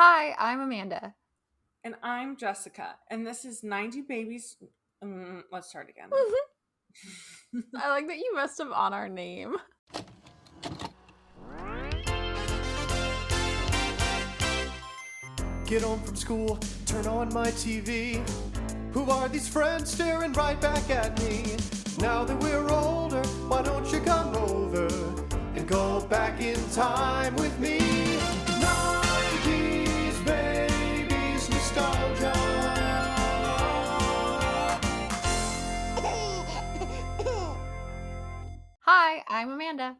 Hi, I'm Amanda. And I'm Jessica, and this is 90 Babies. Let's start again. I like that you messed up on our name. Get home from school, turn on my TV. Who are these friends staring right back at me? Now that we're older, why don't you come over and go back in time with me? 90s babies nostalgia. Hi, I'm Amanda.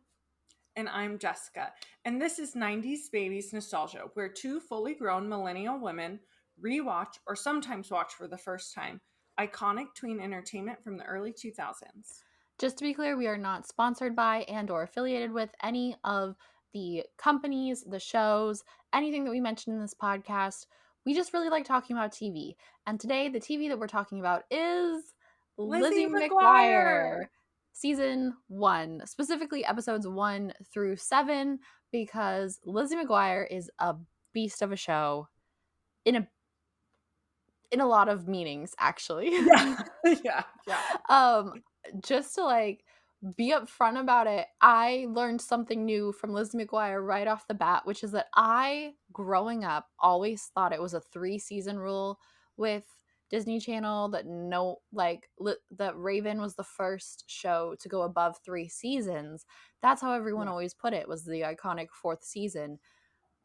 And I'm Jessica, and this is 90s Babies Nostalgia, where two fully grown millennial women rewatch or sometimes watch for the first time iconic tween entertainment from the early 2000s. Just to be clear, we are not sponsored by and or affiliated with any of the companies, the shows, anything that we mentioned in this podcast. We just really like talking about TV. And today, the TV that we're talking about is Lizzie Lizzie McGuire! McGuire, season 1, specifically episodes 1 through 7, because Lizzie McGuire is a beast of a show in a lot of meanings, actually. Yeah. um just to be upfront about it, I learned something new from Lizzie McGuire right off the bat, which is that I, growing up, always thought it was a 3-season rule with Disney Channel, that that Raven was the first show to go above 3 seasons. That's how everyone Yeah. always put it, was the iconic 4th season.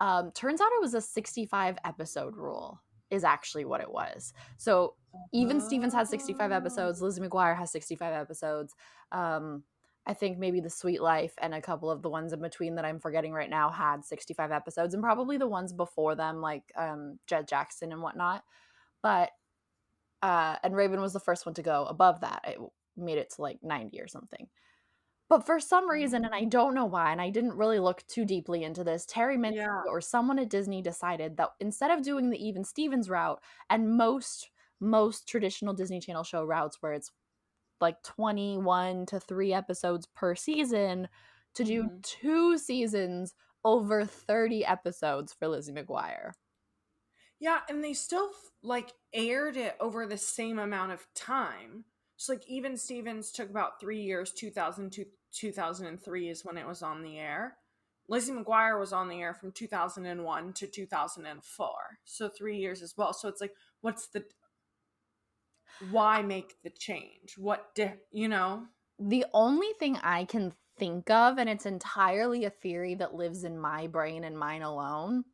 Turns out it was a 65 episode rule, is actually what it was. So even Stevens has 65 episodes, Lizzie McGuire has 65 episodes. I think maybe The Sweet Life and a couple of the ones in between that I'm forgetting right now had 65 episodes, and probably the ones before them, like Jed Jackson and whatnot. But and Raven was the first one to go above that. It made it to like 90 or something. But for some reason, and I don't know why, and I didn't really look too deeply into this, Terry Minsky Yeah. or someone at Disney decided that instead of doing the Even Stevens route and most traditional Disney Channel show routes where it's like 21 to 3 episodes per season, to do 2 seasons over 30 episodes for Lizzie McGuire. Yeah, and they still aired it over the same amount of time. So Even Stevens took about 3 years. 2000 to 2003 is when it was on the air. Lizzie McGuire was on the air from 2001 to 2004, so 3 years as well. So it's like, why make the change? The only thing I can think of, and it's entirely a theory that lives in my brain and mine alone,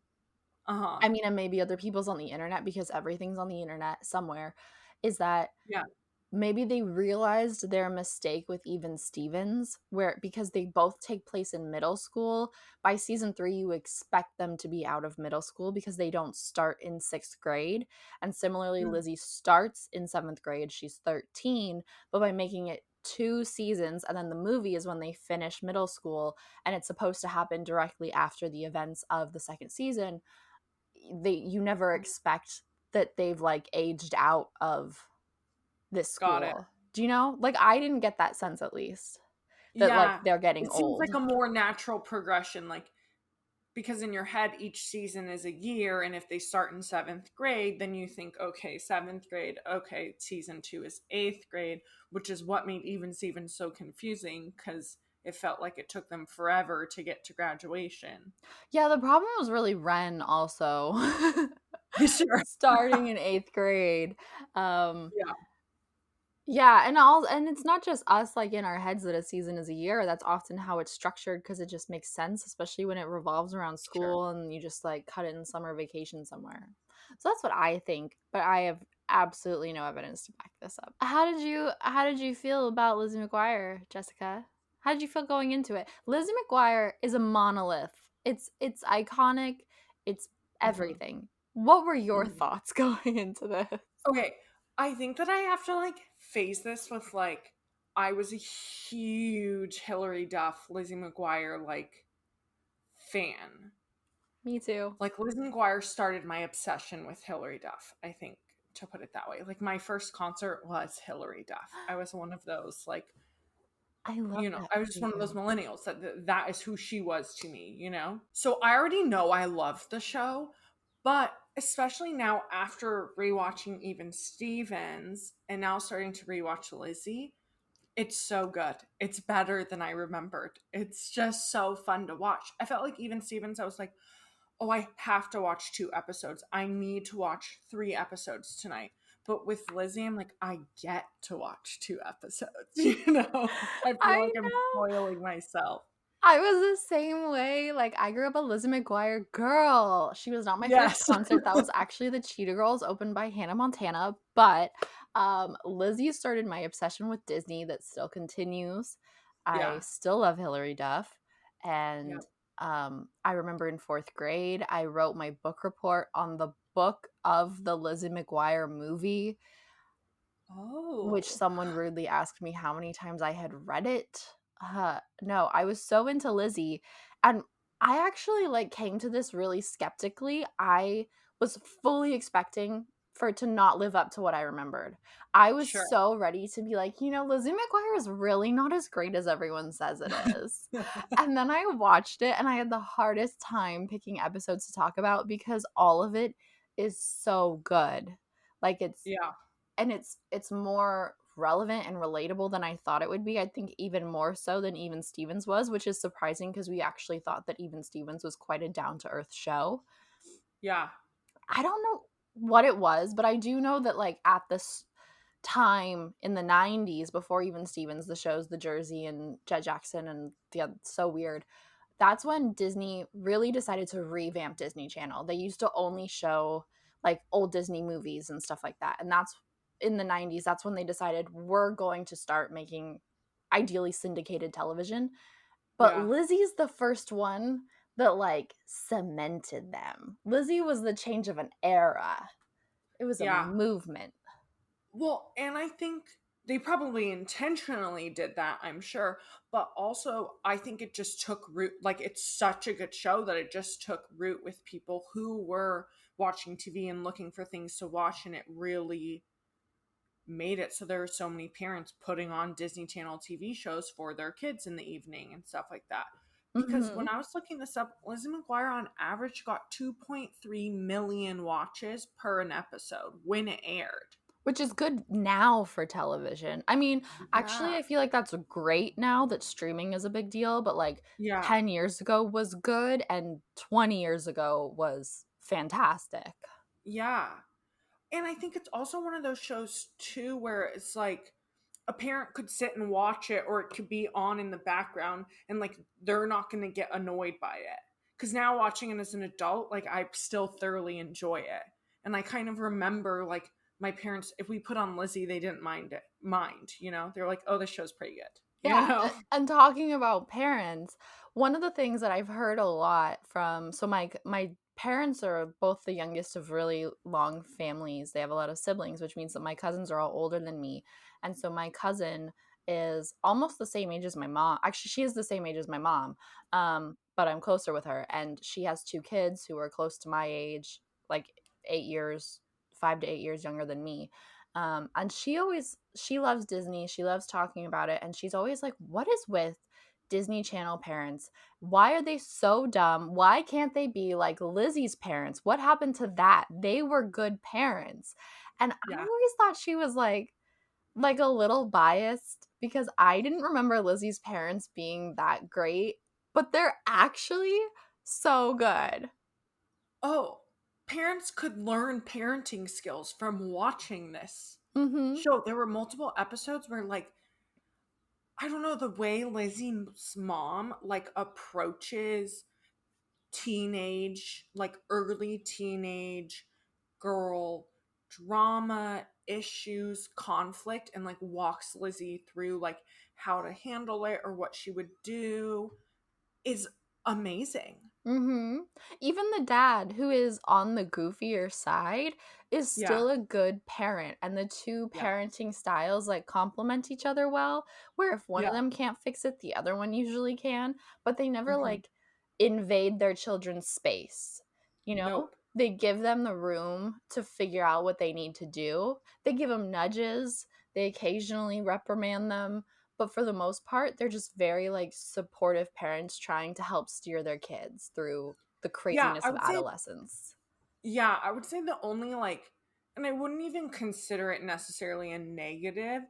Uh-huh. I mean, and maybe other people's on the internet, because everything's on the internet somewhere, is that Yeah. maybe they realized their mistake with Even Stevens, where because they both take place in middle school. By season 3, you expect them to be out of middle school because they don't start in 6th grade. And similarly, Mm. Lizzie starts in 7th grade. She's 13, but by making it 2 seasons, and then the movie is when they finish middle school, and it's supposed to happen directly after the events of the 2nd season, you never expect that they've aged out of this Got it. school. Do you know? I didn't get that sense, at least, that Yeah. they're getting It seems old. like a more natural progression, because in your head each season is a year, and if they start in 7th grade, then you think, okay, 7th grade, okay, season 2 is 8th grade, which is what made Even Stevens so confusing, because it felt like it took them forever to get to graduation. Yeah, the problem was really Ren also. Sure. Starting in 8th grade. Yeah. Yeah, and it's not just us in our heads that a season is a year. That's often how it's structured, because it just makes sense, especially when it revolves around Sure. school and you just cut it in summer vacation somewhere. So that's what I think, but I have absolutely no evidence to back this up. How did you feel about Lizzie McGuire, Jessica? How did you feel going into it? Lizzie McGuire is a monolith. It's iconic. It's everything. What were your Mhm. thoughts going into this? Okay, I think that I have to phase this with I was a huge Hilary Duff, Lizzie McGuire fan. Me too. Lizzie McGuire started my obsession with Hilary Duff, I think, to put it that way. My first concert was Hilary Duff. I was one of those I love that I was just for one of those you. millennials that is who she was to me. So I already know I love the show, But especially now after rewatching Even Stevens and now starting to rewatch Lizzie, it's so good. It's better than I remembered. It's just so fun to watch. I felt like Even Stevens, I was like, oh, I have to watch 2 episodes. I need to watch 3 episodes tonight. But with Lizzie, I'm like, I get to watch 2 episodes. I feel I like I'm know. spoiling myself. I was the same way. Like, I grew up a Lizzie McGuire girl. She was not my first Yes. concert. That was actually the Cheetah Girls, opened by Hannah Montana. But Lizzie started my obsession with Disney that still continues. I Yeah. still love Hilary Duff. Yeah. And I remember in 4th grade, I wrote my book report on the book of the Lizzie McGuire movie, which Oh. someone rudely asked me how many times I had read it. No, I was so into Lizzie, and I actually like came to this really skeptically. I was fully expecting for it to not live up to what I remembered. I was Sure. so ready to be like, Lizzie McGuire is really not as great as everyone says it is. And then I watched it and I had the hardest time picking episodes to talk about because all of it is so good. Like Yeah. it's more relevant and relatable than I thought it would be. I think even more so than Even Stevens was, which is surprising because we actually thought that Even Stevens was quite a down to earth show. Yeah. I don't know what it was, but I do know that like at this time in the 90s before Even Stevens, the shows The Jersey and Jet Jackson and So Weird, that's when Disney really decided to revamp Disney Channel. They used to only show like old Disney movies and stuff like that. And that's in the 90s, that's when they decided we're going to start making ideally syndicated television. But Yeah. Lizzie's the first one that like cemented them. Lizzie was the change of an era. It was a Yeah. movement. Well, and I think they probably intentionally did that, I'm sure. But also, I think it just took root. Like, it's such a good show that it just took root with people who were watching TV and looking for things to watch. And it really made it so there are so many parents putting on Disney Channel TV shows for their kids in the evening and stuff like that. Because Mm-hmm. when I was looking this up, Lizzie McGuire on average got 2.3 million watches per an episode when it aired. Which is good now for television. I mean, actually, Yeah. I feel like that's great now that streaming is a big deal, but like Yeah. 10 years ago was good and 20 years ago was fantastic. Yeah. And I think it's also one of those shows too where it's like a parent could sit and watch it or it could be on in the background and like they're not going to get annoyed by it. Cuz now watching it as an adult, like I still thoroughly enjoy it. And I kind of remember like my parents, if we put on Lizzie, they didn't mind. They're like, "Oh, this show's pretty good." You Yeah. know? And talking about parents, one of the things that I've heard a lot from my parents are both the youngest of really long families. They have a lot of siblings, which means that my cousins are all older than me. And so my cousin is almost the same age as my mom. Actually, she is the same age as my mom. But I'm closer with her and she has 2 kids who are close to my age, like 8 years, 5 to 8 years younger than me. And she loves Disney. She loves talking about it. And she's always like, what is with Disney Channel parents? Why are they so dumb? Why can't they be like Lizzie's parents? What happened to that? They were good parents. And I Yeah. always thought she was like a little biased because I didn't remember Lizzie's parents being that great, but they're actually so good. Oh, parents could learn parenting skills from watching this Mhm. show. There were multiple episodes where like I don't know the way Lizzie's mom like approaches early teenage girl drama, issues, conflict, and like walks Lizzie through like how to handle it or what she would do is amazing. Mhm. Even the dad, who is on the goofier side, is Yeah. still a good parent, and the two Yeah. parenting styles, like, complement each other well, where if one of Yeah. them can't fix it, the other one usually can, but they never, Mhm. like, invade their children's space, you know? Nope. They give them the room to figure out what they need to do. They give them nudges, they occasionally reprimand them, but for the most part they're just very like supportive parents trying to help steer their kids through the Yeah, craziness I of would say adolescence. Yeah, I would say the only like, and I wouldn't even consider it necessarily a negative,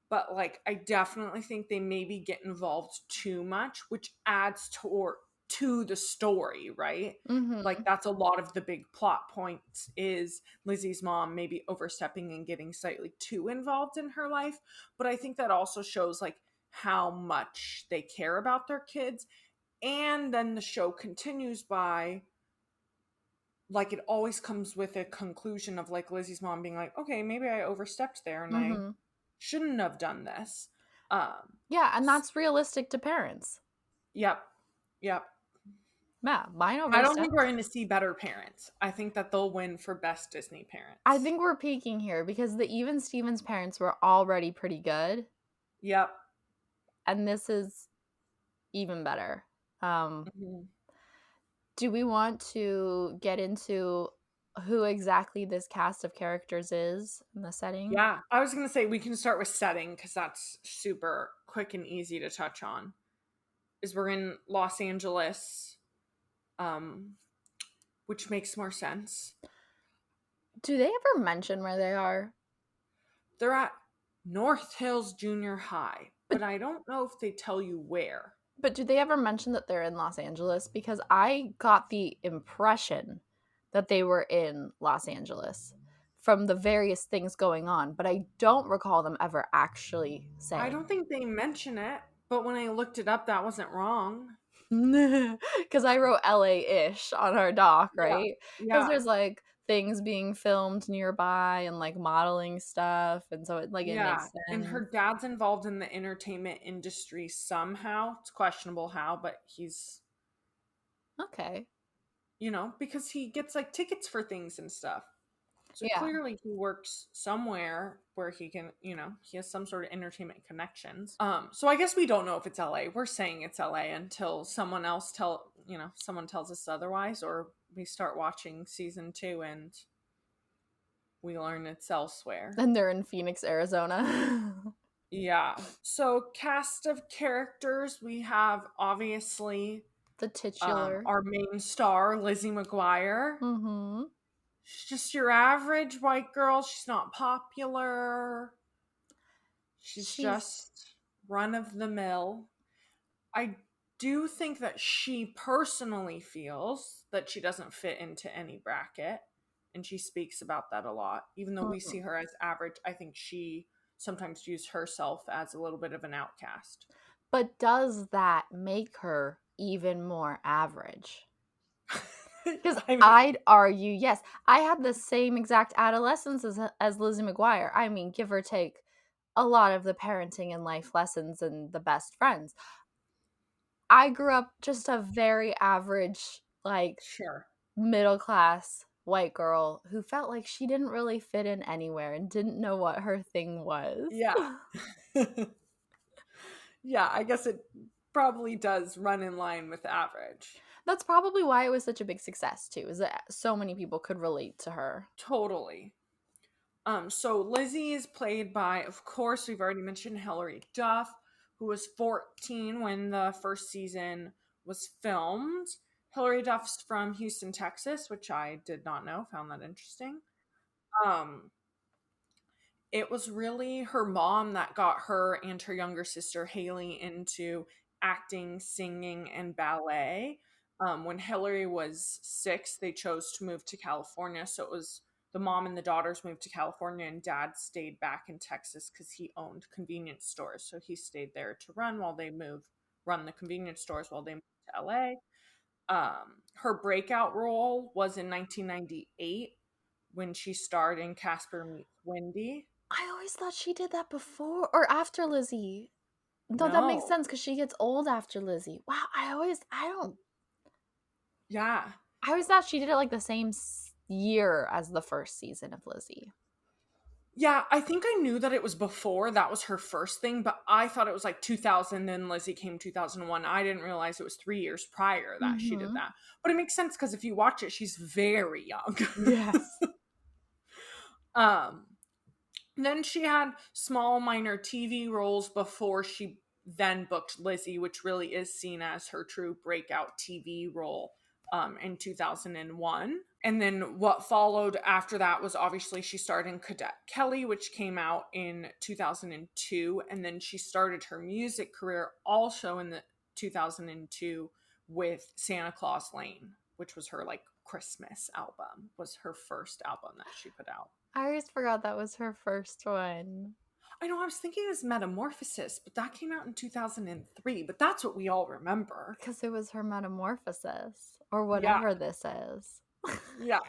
but like I definitely think they maybe get involved too much, which adds to the story, right? Like Mm-hmm. that's a lot of the big plot points is Lizzie's mom maybe overstepping and getting slightly too involved in her life, but I think that also shows like how much they care about their kids. And then the show continues by like it always comes with a conclusion of like Lizzie's mom being like, okay, maybe I overstepped there and I Mm-hmm. shouldn't have done this. Um, Yeah, and that's realistic to parents. yep, yep. Yeah, mine I don't overstepped. think we're going to see better parents. I think that they'll win for best Disney I parents. think we're peaking here because the Even Stevens parents were already pretty good, Yep. and this is even better. Mhm. Do we want to get into who exactly this cast of characters is in the setting? Yeah, I was going to say we can start with setting because that's super quick and easy to touch on. Is we're in Los Angeles, um, which makes more sense. Do they ever mention where they are? They're at North Hills Junior High, but I don't know if they tell you where. But do they ever mention that they're in Los Angeles? Because I got the impression that they were in Los Angeles from the various things going on, but I don't recall them ever actually I saying. don't think they mention it, but when I looked it up, that wasn't wrong. Because I wrote LA-ish on our doc, Yeah. right? Because Yeah. there's like things being filmed nearby and like modeling stuff, and so it Yeah. makes And her sense. dad's involved in the entertainment industry somehow. It's questionable how, but he's, Okay. because he gets like tickets for things and stuff. So Yeah. clearly he works somewhere where he can, he has some sort of entertainment connections. So I guess we don't know if it's LA. We're saying it's LA until someone tells us otherwise, or we start watching season 2 and we learn it's elsewhere. And they're in Phoenix, Arizona. Yeah. So cast of characters, we have obviously The titular. our main star, Lizzie McGuire. Mm-hmm. She's just your average white girl. She's not popular. She's She's just run of the mill. I do think that she personally feels that she doesn't fit into any bracket, and she speaks about that a lot. Even though we Mhm. see her as average, I think she sometimes views herself as a little bit of an outcast. But does that make her even more average? Because I mean, I'd argue, yes. I had the same exact adolescence as Lizzie McGuire. I mean, give or take a lot of the parenting and life lessons and the best friends. I grew up just a very average, like sure. middle class white girl who felt like she didn't really fit in anywhere and didn't know what her thing was. Yeah. Yeah, I guess it probably does run in line with average. That's probably why it was such a big success too, is that so many people could relate to her. Totally. So Lizzie is played by, of course, we've already mentioned Hilary Duff, who was 14 when the first season was filmed. Hilary Duff's from Houston, Texas, which I did not know, found that interesting. Um, it was really her mom that got her and her younger sister Haley into acting, singing, and ballet. When Hillary was 6, they chose to move to California. So it was the mom and the daughters moved to California, and dad stayed back in Texas because he owned convenience stores. So he stayed there to run the convenience stores while they moved to LA. Her breakout role was in 1998 when she starred in Casper Meets Wendy. I always thought she did that before or after Lizzie. No, that makes No. sense because she gets old after Lizzie. Wow, Yeah. I always thought she did it like the same year as the first season of Lizzie. Yeah, I think I knew that it was before. That was her first thing, but I thought it was like 2000, then Lizzie came 2001. I didn't realize it was 3 years prior that she did Mm-hmm. that. But it makes sense because if you watch it, she's very young. Yes. um Then she had small minor TV roles before she then booked Lizzie, which really is seen as her true breakout TV role in 2001. And then what followed after that was obviously she starred in Cadet Kelly, which came out in 2002. And then she started her music career also in the 2002 with Santa Claus Lane, which was her like Christmas album, was her first album that she put out. I always forgot that was her first one. I know, I was thinking it was Metamorphosis, but that came out in 2003. But that's what we all remember. Because it was her metamorphosis, or Yeah. whatever this is. Yeah.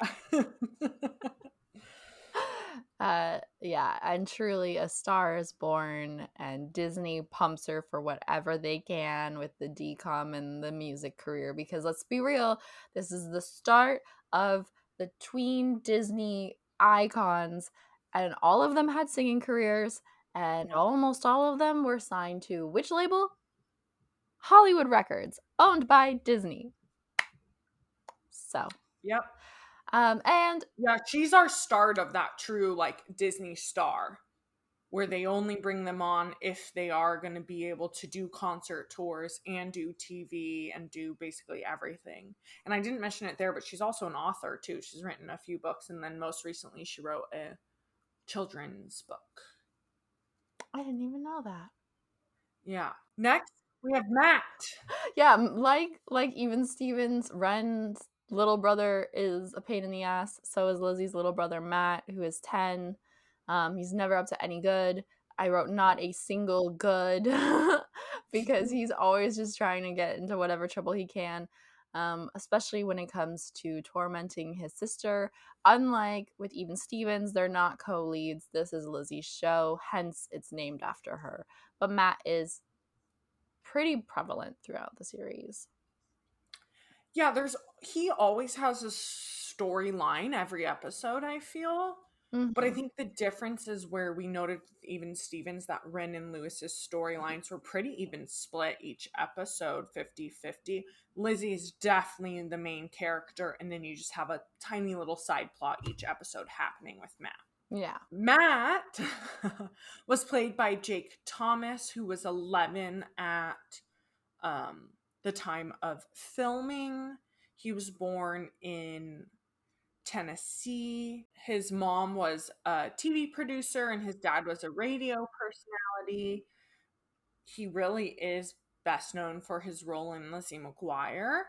Yeah, and truly a star is born, and Disney pumps her for whatever they can with the DCOM and the music career, because let's be real, this is the start of the tween Disney icons, and all of them had singing careers, and Yeah. almost all of them were signed to which label? Hollywood Records, owned by Disney. So, Yep. and Yeah, she's our start of that true like Disney star, where they only bring them on if they are going to be able to do concert tours and do TV and do basically everything. And I didn't mention it there, but she's also an author too. She's written a few books, and then most recently she wrote a children's book. I didn't even know that. Yeah. Next, we have Matt. Yeah, like even Stevens, Ren's little brother is a pain in the ass. So is Lizzie's little brother Matt, who is 10. He's never up to any good. I wrote not a single good because he's always just trying to get into whatever trouble he can, especially when it comes to tormenting his sister. Unlike with Even Stevens, they're not co-leads. This is Lizzie's show, hence it's named after her. But Matt is pretty prevalent throughout the series. Yeah, he always has a storyline every episode, I feel. But I think the difference is where we noted Even Stevens that Ren and Lewis's storylines were pretty even split each episode, 50-50. Lizzie is definitely the main character, and then you just have a tiny little side plot each episode happening with Matt. Yeah. Matt was played by Jake Thomas, who was 11 at the time of filming. He was born in Tennessee. His mom was a TV producer and his dad was a radio personality. He really is best known for his role in Lizzie McGuire.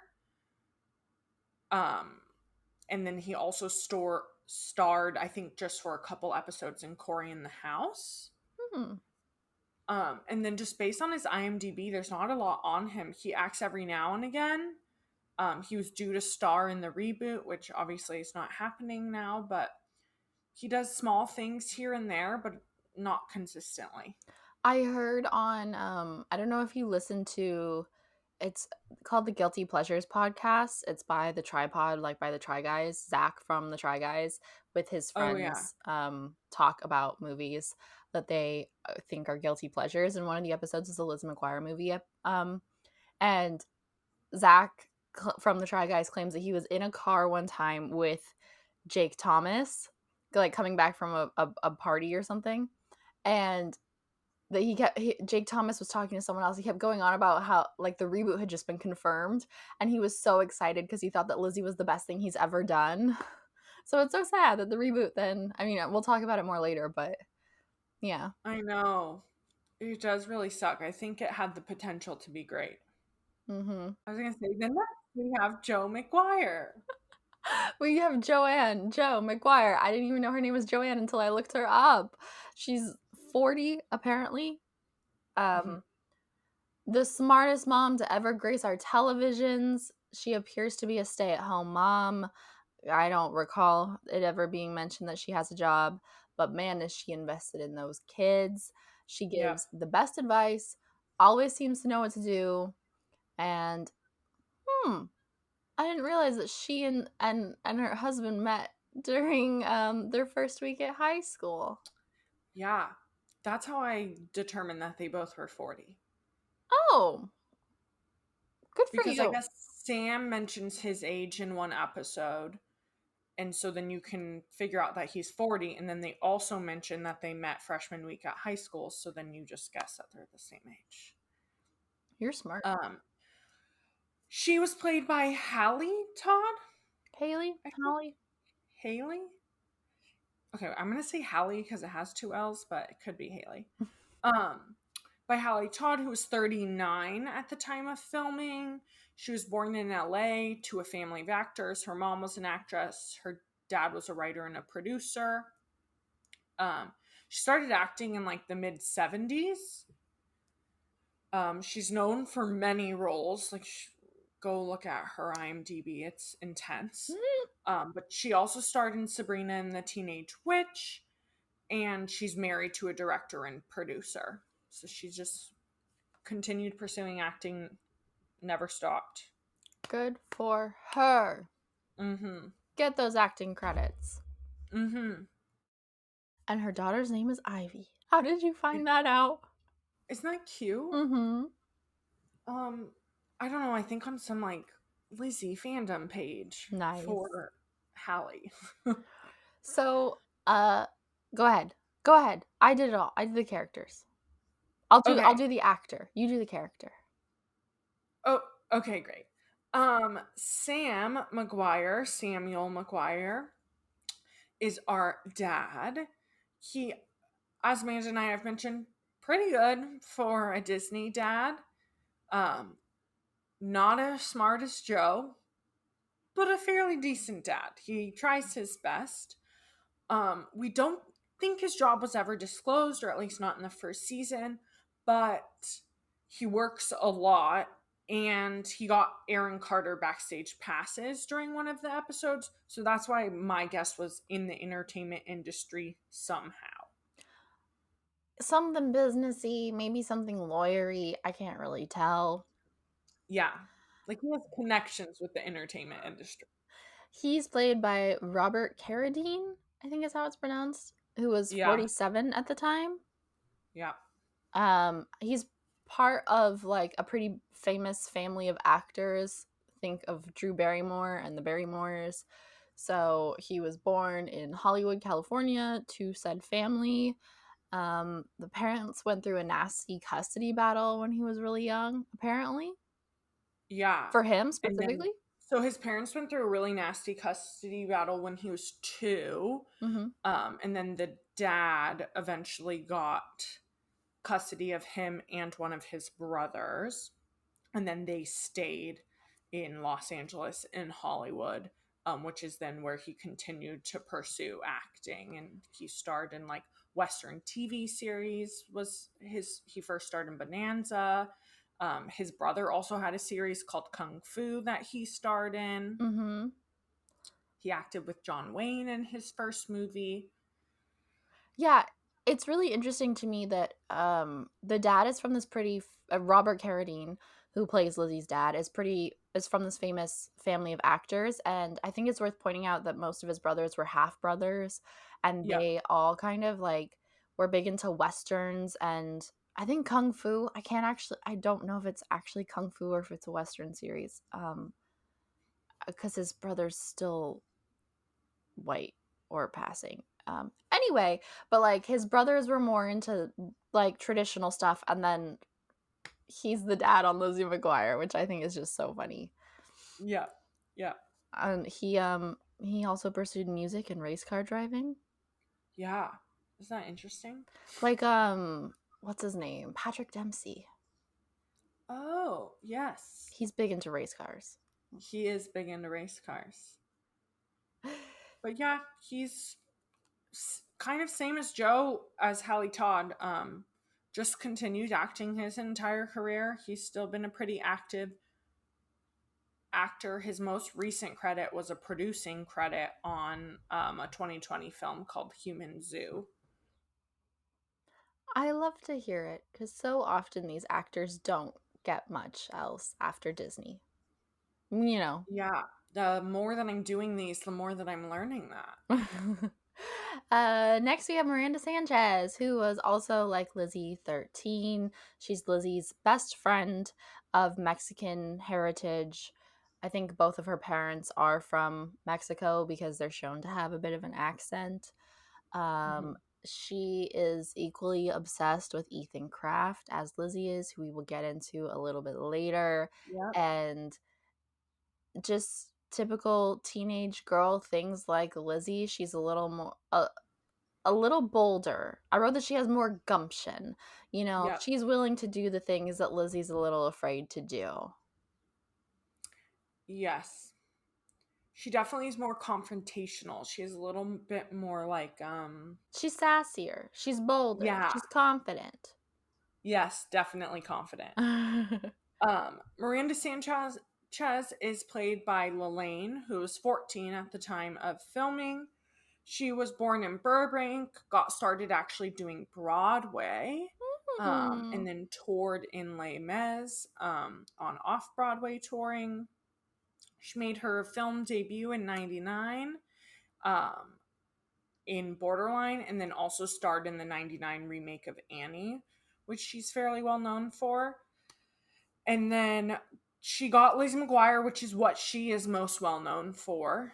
And then he also starred, I think, just for a couple episodes in Cory in the House. And then just based on his IMDb, there's not a lot on him. He acts every now and again. He was due to star in the reboot, which obviously is not happening now, but he does small things here and there, but not consistently. I heard on, I don't know if you listen to, it's called the Guilty Pleasures podcast. It's by the Tripod, like by the Try Guys, Zach from the Try Guys, with his friends, talk about movies that they think are guilty pleasures. And one of the episodes is a Lizzie McGuire movie. And Zach from the Try Guys claims that he was in a car one time with Jake Thomas, like coming back from a party or something, and that Jake Thomas was talking to someone else. He kept going on about how like the reboot had just been confirmed, and he was so excited because he thought that Lizzie was the best thing he's ever done. So it's so sad that the reboot then, I mean, we'll talk about it more later, but yeah. I know. It does really suck. I think it had the potential to be great. I was going to say, then we have Joe McGuire. We have Joe McGuire. I didn't even know her name was Joanne until I looked her up. She's 40, apparently. The smartest mom to ever grace our televisions. She appears to be a stay-at-home mom. I don't recall it ever being mentioned that she has a job, but man, is she invested in those kids. She gives the best advice, always seems to know what to do, and I didn't realize that she and her husband met during their first week at high school. Yeah, that's how I determined that they both were 40. Oh, good for you. Because I guess Sam mentions his age in one episode, and so then you can figure out that he's 40, and then they also mention that they met freshman week at high school, so then you just guess that they're the same age. You're smart. She was played by Hallie Todd. Haley? I think Holly? Haley? Okay, I'm gonna say Hallie because it has two L's, but it could be Haley. By Hallie Todd, who was 39 at the time of filming. She was born in LA to a family of actors. Her mom was an actress. Her dad was a writer and a producer. She started acting in like the mid 70s. She's known for many roles. Like, go look at her IMDb; it's intense. But she also starred in Sabrina and the Teenage Witch, and she's married to a director and producer. So she's just continued pursuing acting, never stopped. Good for her. Mm-hmm. Get those acting credits. Mm-hmm. And her daughter's name is Ivy. How did you find that out? Isn't that cute? Mm-hmm. I don't know. I think on some like Lizzie fandom page Nice. for Hallie. So, go ahead. Go ahead. I did it all. I did the characters. I'll Okay. do the actor. You do the character. Oh, okay, great. Samuel McGuire, is our dad. He, as Amanda and I have mentioned, pretty good for a Disney dad. Not as smart as Joe, but a fairly decent dad. He tries his best. We don't think his job was ever disclosed, or at least not in the first season, but he works a lot, and he got Aaron Carter backstage passes during one of the episodes, so that's why my guess was in the entertainment industry somehow. Something businessy, maybe something lawyery. I can't really tell. Yeah, like he has connections with the entertainment industry. He's played by Robert Carradine, I think is how it's pronounced, who was Yeah. 47 at the time. Yeah. He's part of like a pretty famous family of actors. Think of Drew Barrymore and the Barrymores. So he was born in Hollywood, California, to said family. The parents went through a nasty custody battle when he was really young, apparently. Yeah. For him specifically. So his parents went through a really nasty custody battle when he was 2. Mm-hmm. And then the dad eventually got custody of him and one of his brothers. And then they stayed in Los Angeles and Hollywood, which is then where he continued to pursue acting. And he starred in like Western TV series. He first starred in Bonanza. His brother also had a series called Kung Fu that he starred in. Mm-hmm. He acted with John Wayne in his first movie. Yeah, it's really interesting to me that the dad is from this pretty Robert Carradine, who plays Lizzie's dad, is from this famous family of actors, and I think it's worth pointing out that most of his brothers were half brothers, and they all kind of like were big into westerns, and I think Kung Fu. I don't know if it's actually Kung Fu or if it's a Western series, because his brother's still white or passing. Anyway, but like his brothers were more into like traditional stuff, and then he's the dad on Lizzie McGuire, which I think is just so funny. Yeah. And he also pursued music and race car driving. Yeah. Isn't that interesting? Like what's his name? Patrick Dempsey. Oh, yes. He's big into race cars. He is big into race cars. But yeah, he's kind of same as Joe as Hallie Todd. Just continued acting his entire career. He's still been a pretty active actor. His most recent credit was a producing credit on a 2020 film called Human Zoo. I love to hear it because so often these actors don't get much else after Disney. You know. Yeah. The more that I'm doing these, the more that I'm learning that. Next we have Miranda Sanchez, who was also like Lizzie 13. She's Lizzie's best friend of Mexican heritage. I think both of her parents are from Mexico because they're shown to have a bit of an accent. She is equally obsessed with Ethan Kraft as Lizzie is, who we will get into a little bit later. Yep. And just typical teenage girl things like Lizzie. She's a little more a little bolder. I wrote that she has more gumption. You know, Yep. she's willing to do the things that Lizzie's a little afraid to do. Yes. She definitely is more confrontational. She is a little bit more like, She's sassier. She's bolder. yeah. She's confident. Yes, definitely confident. Miranda Sanchez is played by Lelaine, who was 14 at the time of filming. She was born in Burbank, got started actually doing Broadway, and then toured in Les Mis on off-Broadway touring. She made her film debut in 99 in Borderline, and then also starred in the 99 remake of Annie, which she's fairly well known for. And then she got Lizzie McGuire, which is what she is most well known for,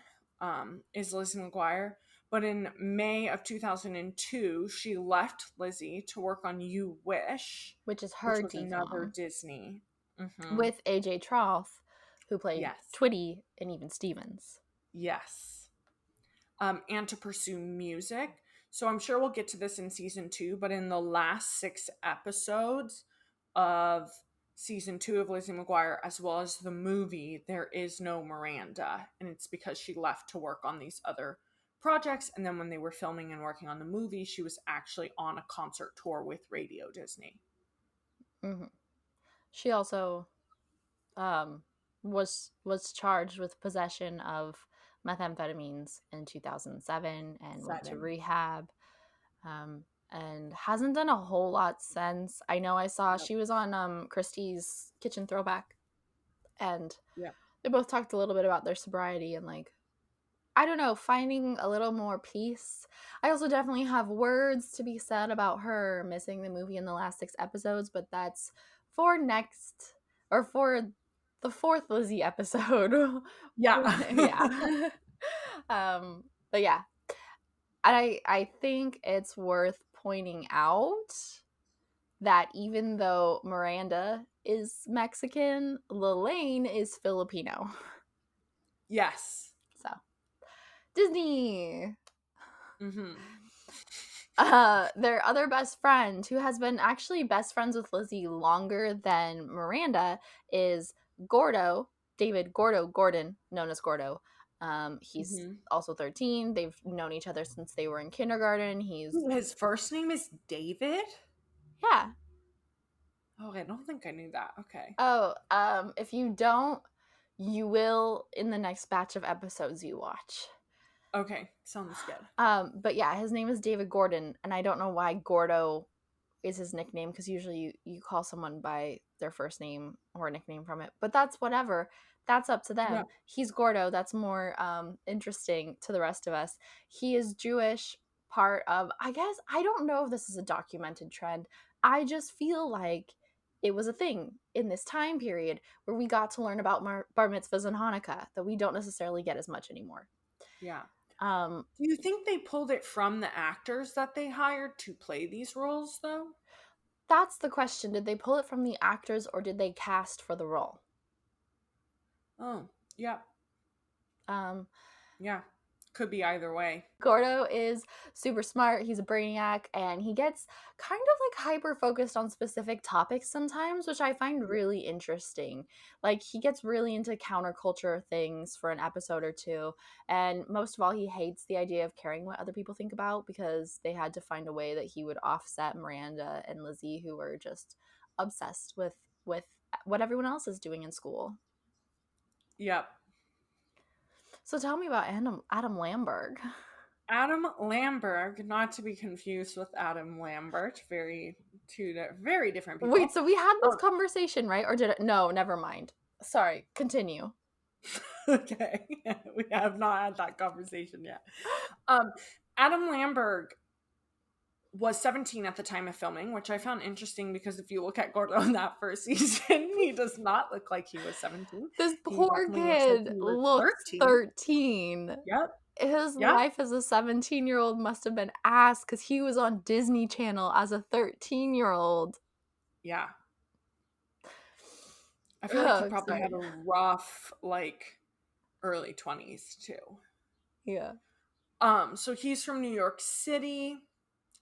is Lizzie McGuire. But in May of 2002, she left Lizzie to work on You Wish, which is her which was another DCOM, Disney. with AJ Troth, who played Yes. Twitty and even Stevens. Yes. And to pursue music. So I'm sure we'll get to this in season 2, but in the last 6 episodes of season 2 of Lizzie McGuire, as well as the movie, there is no Miranda. And it's because she left to work on these other projects. And then when they were filming and working on the movie, she was actually on a concert tour with Radio Disney. Mm-hmm. She also was charged with possession of methamphetamines in 2007 and went to rehab, and hasn't done a whole lot since. I know I saw she was on Christie's Kitchen Throwback, and they both talked a little bit about their sobriety and, like, I don't know, finding a little more peace. I also definitely have words to be said about her missing the movie in the last 6 episodes, but that's for the 4th Lizzie episode. Yeah. But yeah. I think it's worth pointing out that even though Miranda is Mexican, Lelaine is Filipino. Yes. So, Disney. Mm-hmm. Their other best friend, who has been actually best friends with Lizzie longer than Miranda, is Gordo, David Gordon, known as Gordo. He's also 13. They've known each other since they were in kindergarten. His first name is David? Yeah. Oh, I don't think I knew that. Okay. Oh, if you don't, you will in the next batch of episodes you watch. Okay, sounds good. But yeah, his name is David Gordon, and I don't know why Gordo is his nickname, because usually you call someone by their first name or a nickname from it. But that's whatever. That's up to them. Yeah. He's Gordo. That's more interesting to the rest of us. He is Jewish, part of, I guess, I don't know if this is a documented trend. I just feel like it was a thing in this time period where we got to learn about bar mitzvahs and Hanukkah that we don't necessarily get as much anymore. Yeah. Do you think they pulled it from the actors that they hired to play these roles, though? That's the question. Did they pull it from the actors, or did they cast for the role? Oh, yeah. Yeah. Could be either way. Gordo is super smart. He's a brainiac, and he gets kind of like hyper focused on specific topics sometimes, which I find really interesting. Like, he gets really into counterculture things for an episode or two, and most of all, he hates the idea of caring what other people think about, because they had to find a way that he would offset Miranda and Lizzie, who were just obsessed with what everyone else is doing in school. Yep. So tell me about Adam Lamberg. Adam Lamberg, not to be confused with Adam Lambert, two very different people. Wait, so we had this conversation, right? Or did it? No, never mind. Sorry, continue. Okay, we have not had that conversation yet. Adam Lamberg was 17 at the time of filming, which I found interesting because if you look at Gordo in that first season, he does not look like he was 17. This poor kid looks 13. Yep. His life as a 17-year-old must have been ass, because he was on Disney Channel as a 13-year-old. Yeah. I feel like he probably had a rough, early 20s too. Yeah. So he's from New York City.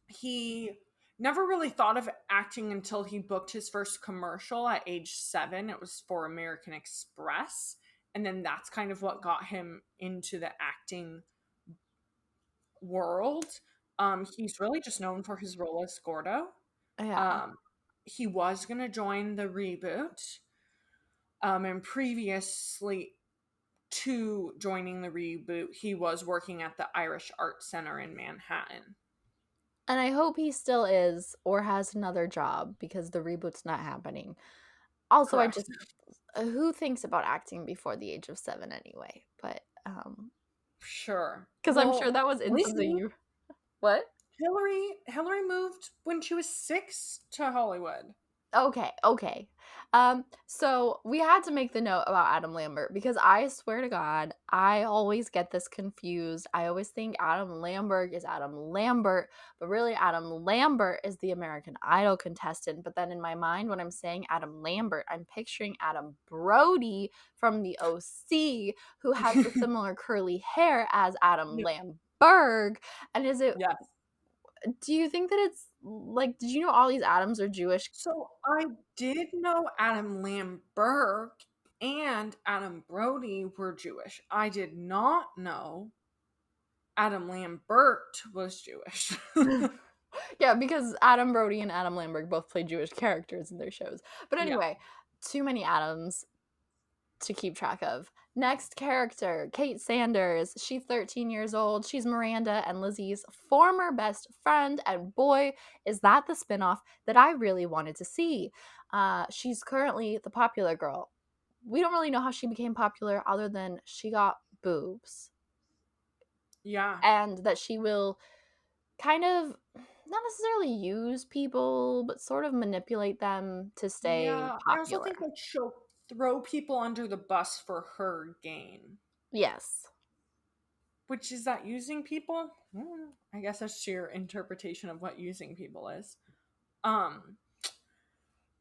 He never really thought of acting until he booked his first commercial at age 7. It was for American Express. And then that's kind of what got him into the acting world. He's really just known for his role as Gordo. Yeah. He was going to join the reboot. And previously to joining the reboot, he was working at the Irish Art Center in Manhattan. And I hope he still is or has another job because the reboot's not happening. Also, Correct. who thinks about acting before the age of 7 anyway? But Sure. because I'm sure that was instantly Lizzie, you. What? Hillary moved when she was 6 to Hollywood. Okay. So we had to make the note about Adam Lambert because I swear to God, I always get this confused. I always think Adam Lambert is Adam Lambert, but really Adam Lambert is the American Idol contestant. But then in my mind, when I'm saying Adam Lambert, I'm picturing Adam Brody from the OC, who has the similar curly hair as Adam Lambert. And is it? Yes. Do you think that it's like? Did you know all these Adams are Jewish? So I did know Adam Lambert and Adam Brody were Jewish. I did not know Adam Lambert was Jewish. Yeah, because Adam Brody and Adam Lambert both play Jewish characters in their shows. But anyway, too many Adams to keep track of. Next character, Kate Sanders. She's 13 years old. She's Miranda and Lizzie's former best friend. And boy, is that the spinoff that I really wanted to see. She's currently the popular girl. We don't really know how she became popular other than she got boobs. Yeah. And that she will kind of not necessarily use people, but sort of manipulate them to stay popular. I also think that she'll throw people under the bus for her gain. Yes. Which is that using people? I guess that's your interpretation of what using people is.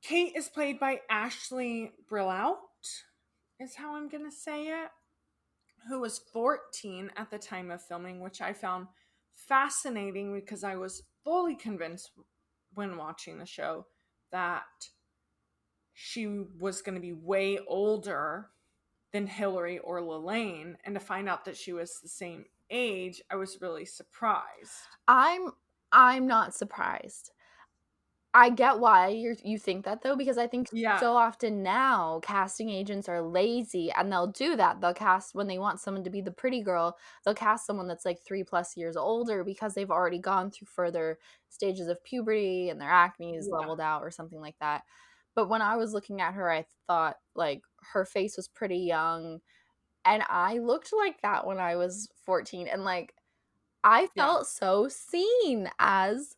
Kate is played by Ashley Brillout, is how I'm gonna say it, who was 14 at the time of filming, which I found fascinating because I was fully convinced when watching the show that she was going to be way older than Hillary or Lelaine, and to find out that she was the same age, I was really surprised. I'm not surprised. I get why you think that though, because I think so often now casting agents are lazy and they'll do that. They'll cast when they want someone to be the pretty girl, they'll cast someone that's like 3+ years older because they've already gone through further stages of puberty and their acne is leveled out or something like that. But when I was looking at her, I thought like her face was pretty young and I looked like that when I was 14 and like I felt so seen as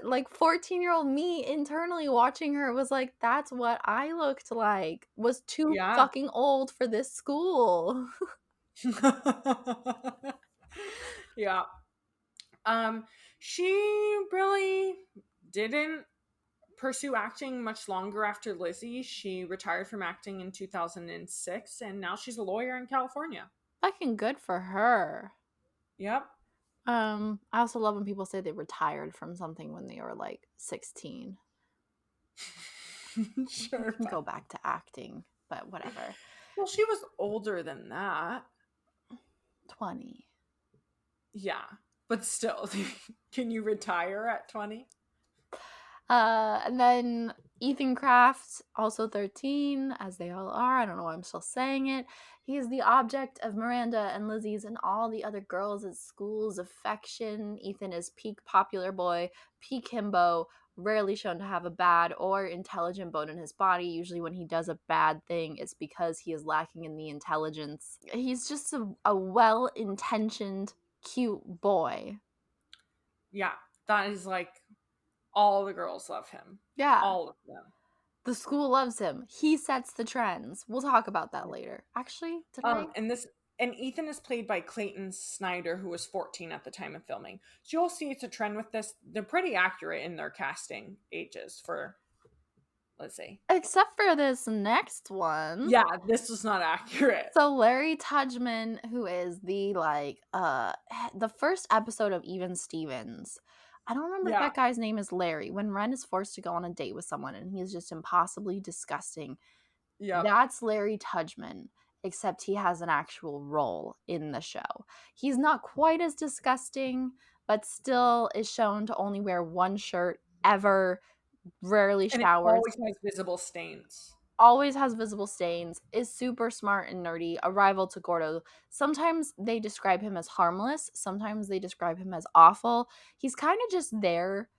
like 14-year-old me internally watching her was like, that's what I looked like, was too fucking old for this school. Yeah. She really didn't pursue acting much longer after Lizzie. She retired from acting in 2006 and now she's a lawyer in California. Fucking good for her. Yep. I also love when people say they retired from something when they were like 16. Sure. Go back to acting, but whatever. Well, she was older than that. 20. Yeah, but still, can you retire at 20? And then Ethan Kraft, also 13, as they all are. I don't know why I'm still saying it. He is the object of Miranda and Lizzie's and all the other girls at school's affection. Ethan is peak popular boy, peak himbo, rarely shown to have a bad or intelligent bone in his body. Usually when he does a bad thing, it's because he is lacking in the intelligence. He's just a well-intentioned, cute boy. Yeah, that is like all the girls love him. Yeah. All of them. The school loves him. He sets the trends. We'll talk about that later. Actually, today. And Ethan is played by Clayton Snyder, who was 14 at the time of filming. So you'll see it's a trend with this. They're pretty accurate in their casting ages for Lizzie. Except for this next one. Yeah, this was not accurate. So Larry Tudgman, who is the first episode of Even Stevens. I don't remember if Yeah. that guy's name is Larry. When Ren is forced to go on a date with someone and he's just impossibly disgusting. Yep. That's Larry Tudgman, except he has an actual role in the show. He's not quite as disgusting, but still is shown to only wear one shirt ever, rarely And it showers, always has visible stains. always has visible stains, is super smart and nerdy, a rival to Gordo. Sometimes they describe him as harmless, sometimes they describe him as awful. He's kind of just there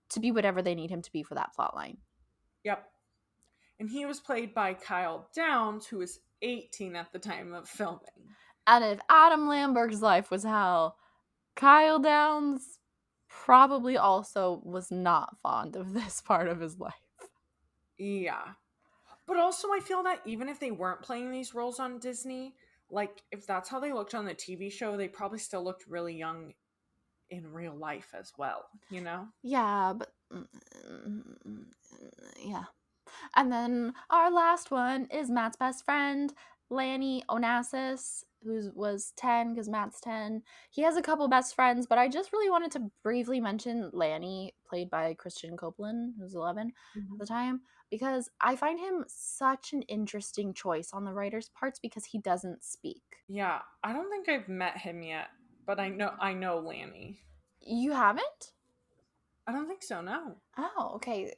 to be whatever they need him to be for that plot line. Yep. And he was played by Kyle Downs, who was 18 at the time of filming. And if Adam Lambert's life was hell, Kyle Downs probably also was not fond of this part of his life. Yeah. But also, I feel that even if they weren't playing these roles on Disney, like, if that's how they looked on the TV show, they probably still looked really young in real life as well, you know? Yeah, but yeah. And then our last one is Matt's best friend, Lanny Onassis, who was 10 because Matt's 10. He has a couple best friends, but I just really wanted to briefly mention Lanny, played by Christian Copeland, who's 11 at the time, because I find him such an interesting choice on the writer's parts because he doesn't speak. Yeah, I don't think I've met him yet, but I know Lanny. You haven't? I don't think so, no. Oh, okay.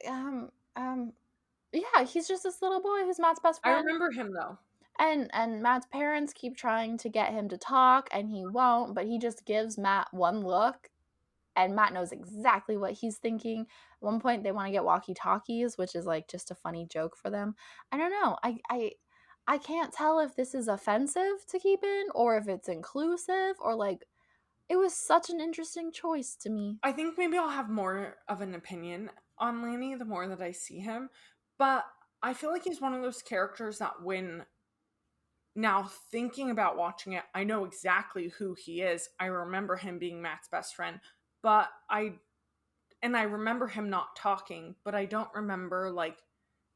Yeah, he's just this little boy who's Matt's best friend. I remember him, though. And Matt's parents keep trying to get him to talk, and he won't, but he just gives Matt one look, and Matt knows exactly what he's thinking. At one point, they want to get walkie-talkies, which is like just a funny joke for them. I don't know. I can't tell if this is offensive to keep in, or if it's inclusive, or like, it was such an interesting choice to me. I think maybe I'll have more of an opinion on Lanny the more that I see him, but I feel like he's one of those characters that when now thinking about watching it, I know exactly who he is. I remember him being Matt's best friend, but I remember him not talking, but I don't remember like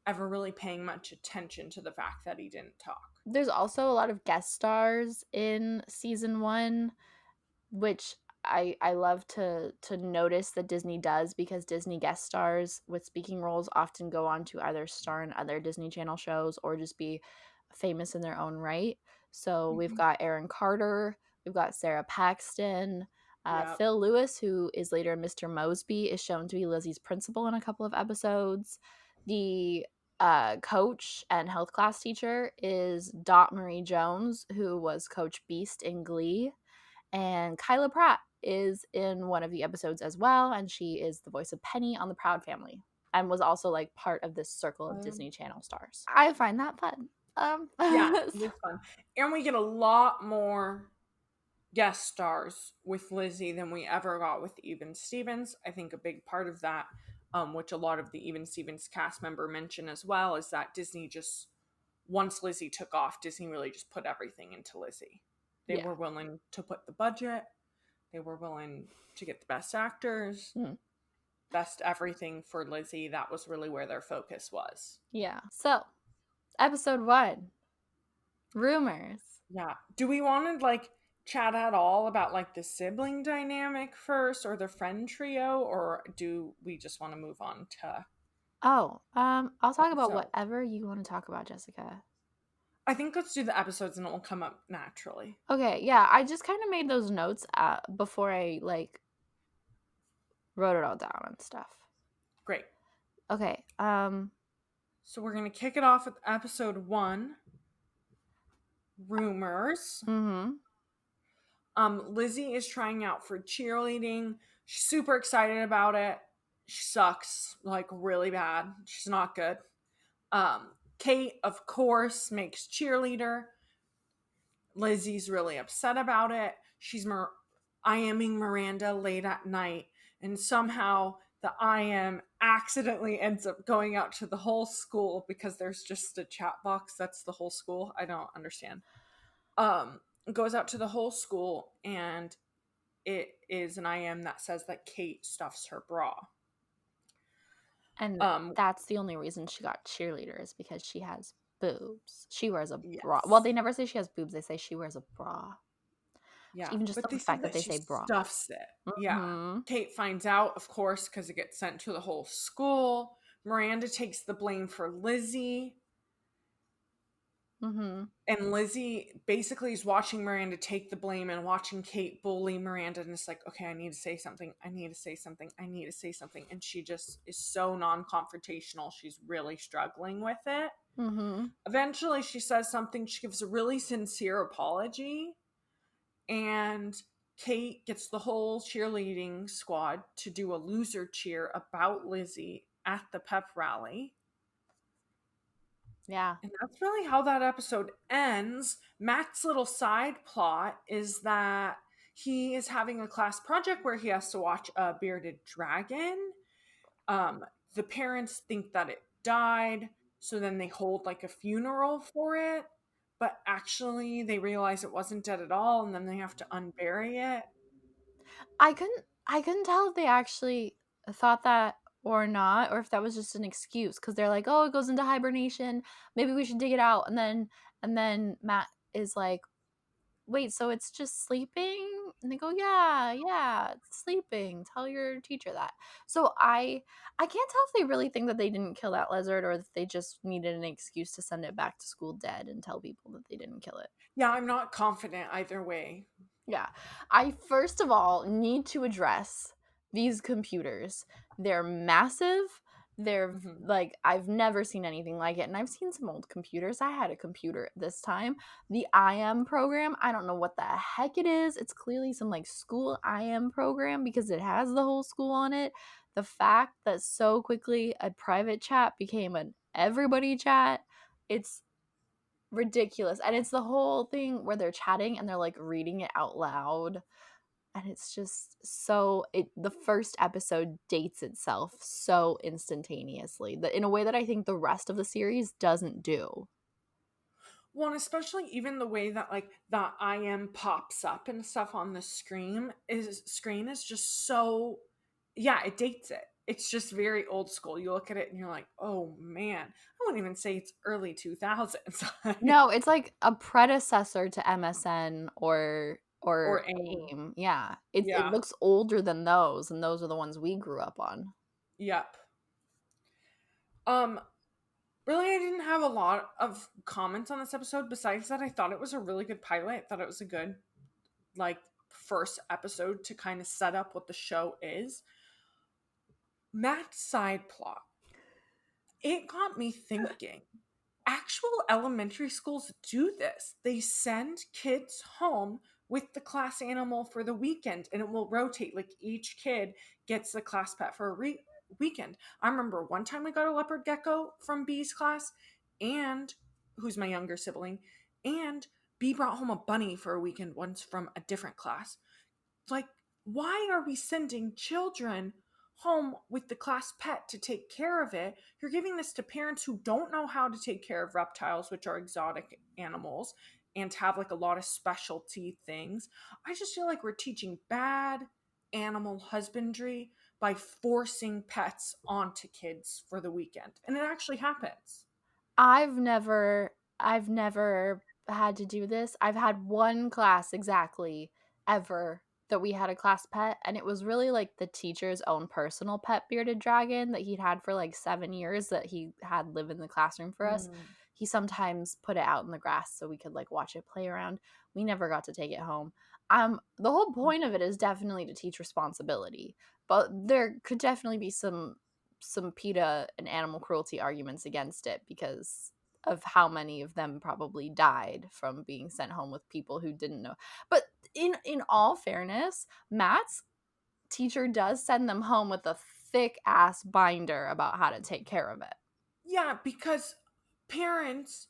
ever really paying much attention to the fact that he didn't talk. There's also a lot of guest stars in season 1, which I love to notice that Disney does, because Disney guest stars with speaking roles often go on to either star in other Disney Channel shows or just be famous in their own right. So we've got Aaron Carter, we've got Sarah Paxton, Yep. Phil Lewis, who is later Mr. Mosby, is shown to be Lizzie's principal in a couple of episodes. The coach and health class teacher is Dot Marie Jones, who was Coach Beast in Glee. And Kyla Pratt is in one of the episodes as well, and she is the voice of Penny on The Proud Family, and was also like part of this circle of Disney Channel stars. I find that fun. Yeah, it's fun. And we get a lot more guest stars with Lizzie than we ever got with Even Stevens. I think a big part of that, which a lot of the Even Stevens cast member mention as well, is that Disney just, once Lizzie took off, Disney really just put everything into Lizzie. They were willing to put the budget. They were willing to get the best actors, best everything for Lizzie. That was really where their focus was. Yeah. So, episode 1, rumors. Yeah. Do we want to like chat at all about like the sibling dynamic first, or the friend trio, or do we just want to move on to? Oh, I'll talk about So- whatever you want to talk about, Jessica. I think let's do the episodes and it will come up naturally. Okay, yeah, I just kind of made those notes before I like wrote it all down and stuff. Great. Okay, So we're gonna kick it off with episode 1. Rumors. Lizzie is trying out for cheerleading. She's super excited about it. She sucks, like really bad. She's not good. Kate, of course, makes cheerleader. Lizzie's really upset about it. She's IMing Miranda late at night, and somehow the IM accidentally ends up going out to the whole school because there's just a chat box that's the whole school. I don't understand. Goes out to the whole school, and it is an IM that says that Kate stuffs her bra. And that's the only reason she got cheerleader is because she has boobs. She wears a bra. Well, Yes. they never say she has boobs. They say she wears a bra. Yeah, Even just but they the said fact that that they she say bra. stuffs it. Yeah. Mhm. Kate finds out, of course, because it gets sent to the whole school. Miranda takes the blame for Lizzie. Mhm. And Lizzie basically is watching Miranda take the blame and watching Kate bully Miranda. And it's like, okay, I need to say something. I need to say something. I need to say something. And she just is so non-confrontational. She's really struggling with it. Mhm. Eventually, she says something. She gives a really sincere apology. And Kate gets the whole cheerleading squad to do a loser cheer about Lizzie at the pep rally. Yeah. And that's really how that episode ends. Matt's little side plot is that he is having a class project where he has to watch a bearded dragon. The parents think that it died, so then they hold like a funeral for it, but actually they realize it wasn't dead at all, and then they have to unbury it. I couldn't tell if they actually thought that or not, or if that was just an excuse because they're like, "Oh, it goes into hibernation. Maybe we should dig it out." And then Matt is like, "Wait, so it's just sleeping?" And they go, "Yeah, yeah, it's sleeping. Tell your teacher that." So I can't tell if they really think that they didn't kill that lizard or if they just needed an excuse to send it back to school dead and tell people that they didn't kill it. Yeah, I'm not confident either way. Yeah. I first of all need to address these computers. They're massive. They're Mhm. like, I've never seen anything like it. And I've seen some old computers. I had a computer this time. The IM program, I don't know what the heck it is. It's clearly some like school IM program because it has the whole school on it. The fact that so quickly a private chat became an everybody chat, it's ridiculous. And it's the whole thing where they're chatting and they're like reading it out loud. And it's just so the first episode dates itself so instantaneously that in a way that I think the rest of the series doesn't do. Well, and especially even the way that like the IM pops up and stuff on the screen is just so, yeah, it dates it. It's just very old school. You look at it and you're like, oh man, I wouldn't even say it's early 2000s. No, it's like a predecessor to MSN or Or AIM. AIM. Yeah. It Yeah. looks older than those, and those are the ones we grew up on. Yep. Um, Really, I didn't have a lot of comments on this episode. Besides that, I thought it was a really good pilot. I thought it was a good, like, first episode to kind of set up what the show is. Matt's side plot. It got me thinking. Actual elementary schools do this. They send kids home with the class animal for the weekend, and it will rotate. Like, each kid gets the class pet for a weekend. I remember one time we got a leopard gecko from B's class, and who's my younger sibling, and B brought home a bunny for a weekend once from a different class. Like, why are we sending children home with the class pet to take care of it? You're giving this to parents who don't know how to take care of reptiles, which are exotic animals, and have like a lot of specialty things. I just feel like we're teaching bad animal husbandry by forcing pets onto kids for the weekend. And it actually happens. I've never had to do this. I've had one class exactly ever that we had a class pet, and it was really like the teacher's own personal pet bearded dragon that he'd had for like 7 years that he had live in the classroom for us. He sometimes put it out in the grass so we could like watch it play around. We never got to take it home. The whole point of it is definitely to teach responsibility, but there could definitely be some PETA and animal cruelty arguments against it because of how many of them probably died from being sent home with people who didn't know. But in all fairness, Matt's teacher does send them home with a thick ass binder about how to take care of it. Yeah, because parents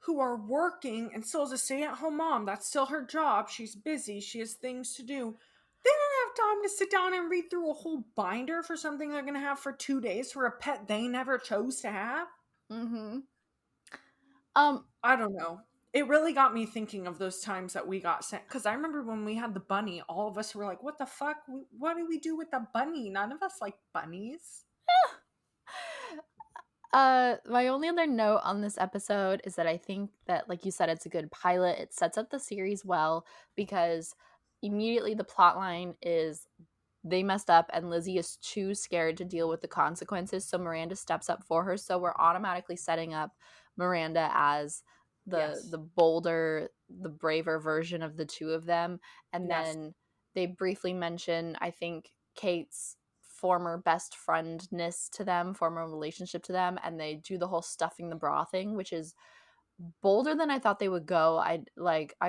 who are working and still is a stay-at-home mom, that's still her job. She's busy. She has things to do. They don't have time to sit down and read through a whole binder for something they're going to have for 2 days for a pet they never chose to have. Mm-hmm. I don't know. It really got me thinking of those times that we got sent. Because I remember when we had the bunny, all of us were like, what the fuck? What do we do with the bunny? None of us like bunnies. My only other note on this episode is that I think that, like you said, it's a good pilot. It sets up the series well because immediately the plot line is they messed up and Lizzie is too scared to deal with the consequences, so Miranda steps up for her. So we're automatically setting up Miranda as the Yes. the bolder, the braver version of the two of them. And Yes. then they briefly mention, I think, Kate's former best friendness to them, former relationship to them, and they do the whole stuffing the bra thing, which is bolder than I thought they would go. I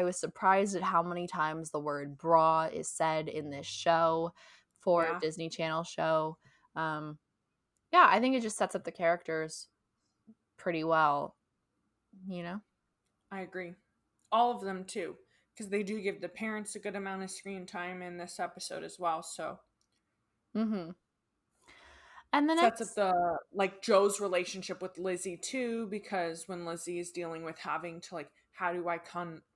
was surprised at how many times the word bra is said in this show for a Yeah. Disney Channel show. Yeah, I think it just sets up the characters pretty well, you know? I agree. All of them too, because they do give the parents a good amount of screen time in this episode as well. So Mm-hmm. And the sets up next, the like Joe's relationship with Lizzie too, because when Lizzie is dealing with having to like, how do I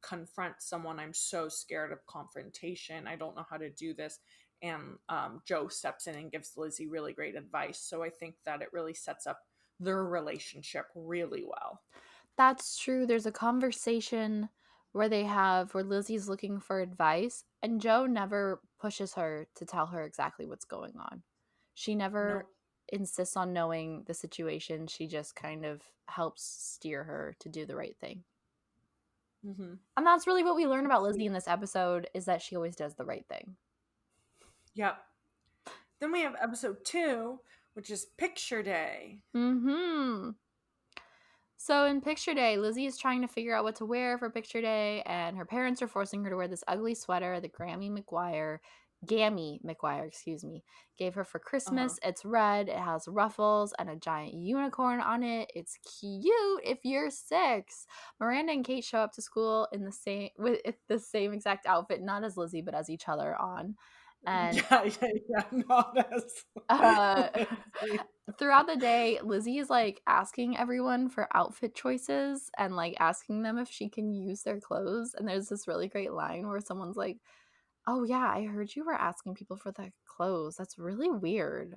confront someone? I'm so scared of confrontation. I don't know how to do this. And Joe steps in and gives Lizzie really great advice. So I think that it really sets up their relationship really well. that's true. There's a conversation where Lizzie's looking for advice, and Joe never pushes her to tell her exactly what's going on. She never Nope. insists on knowing the situation. She just kind of helps steer her to do the right thing. Mm-hmm. And that's really what we learn about Lizzie in this episode, is that she always does the right thing. Yep. Then we have episode 2, which is Picture Day. Mm-hmm. So in Picture Day, Lizzie is trying to figure out what to wear for Picture Day, and her parents are forcing her to wear this ugly sweater that Gammy McGuire, gave her for Christmas. It's red, it has ruffles and a giant unicorn on it. It's cute if you're 6. Miranda and Kate show up to school in the same exact outfit, not as Lizzie, but as each other on. And Yeah, not as uh throughout the day, Lizzie is like asking everyone for outfit choices and like asking them if she can use their clothes. And there's this really great line where someone's like, "Oh yeah, I heard you were asking people for their clothes. That's really weird."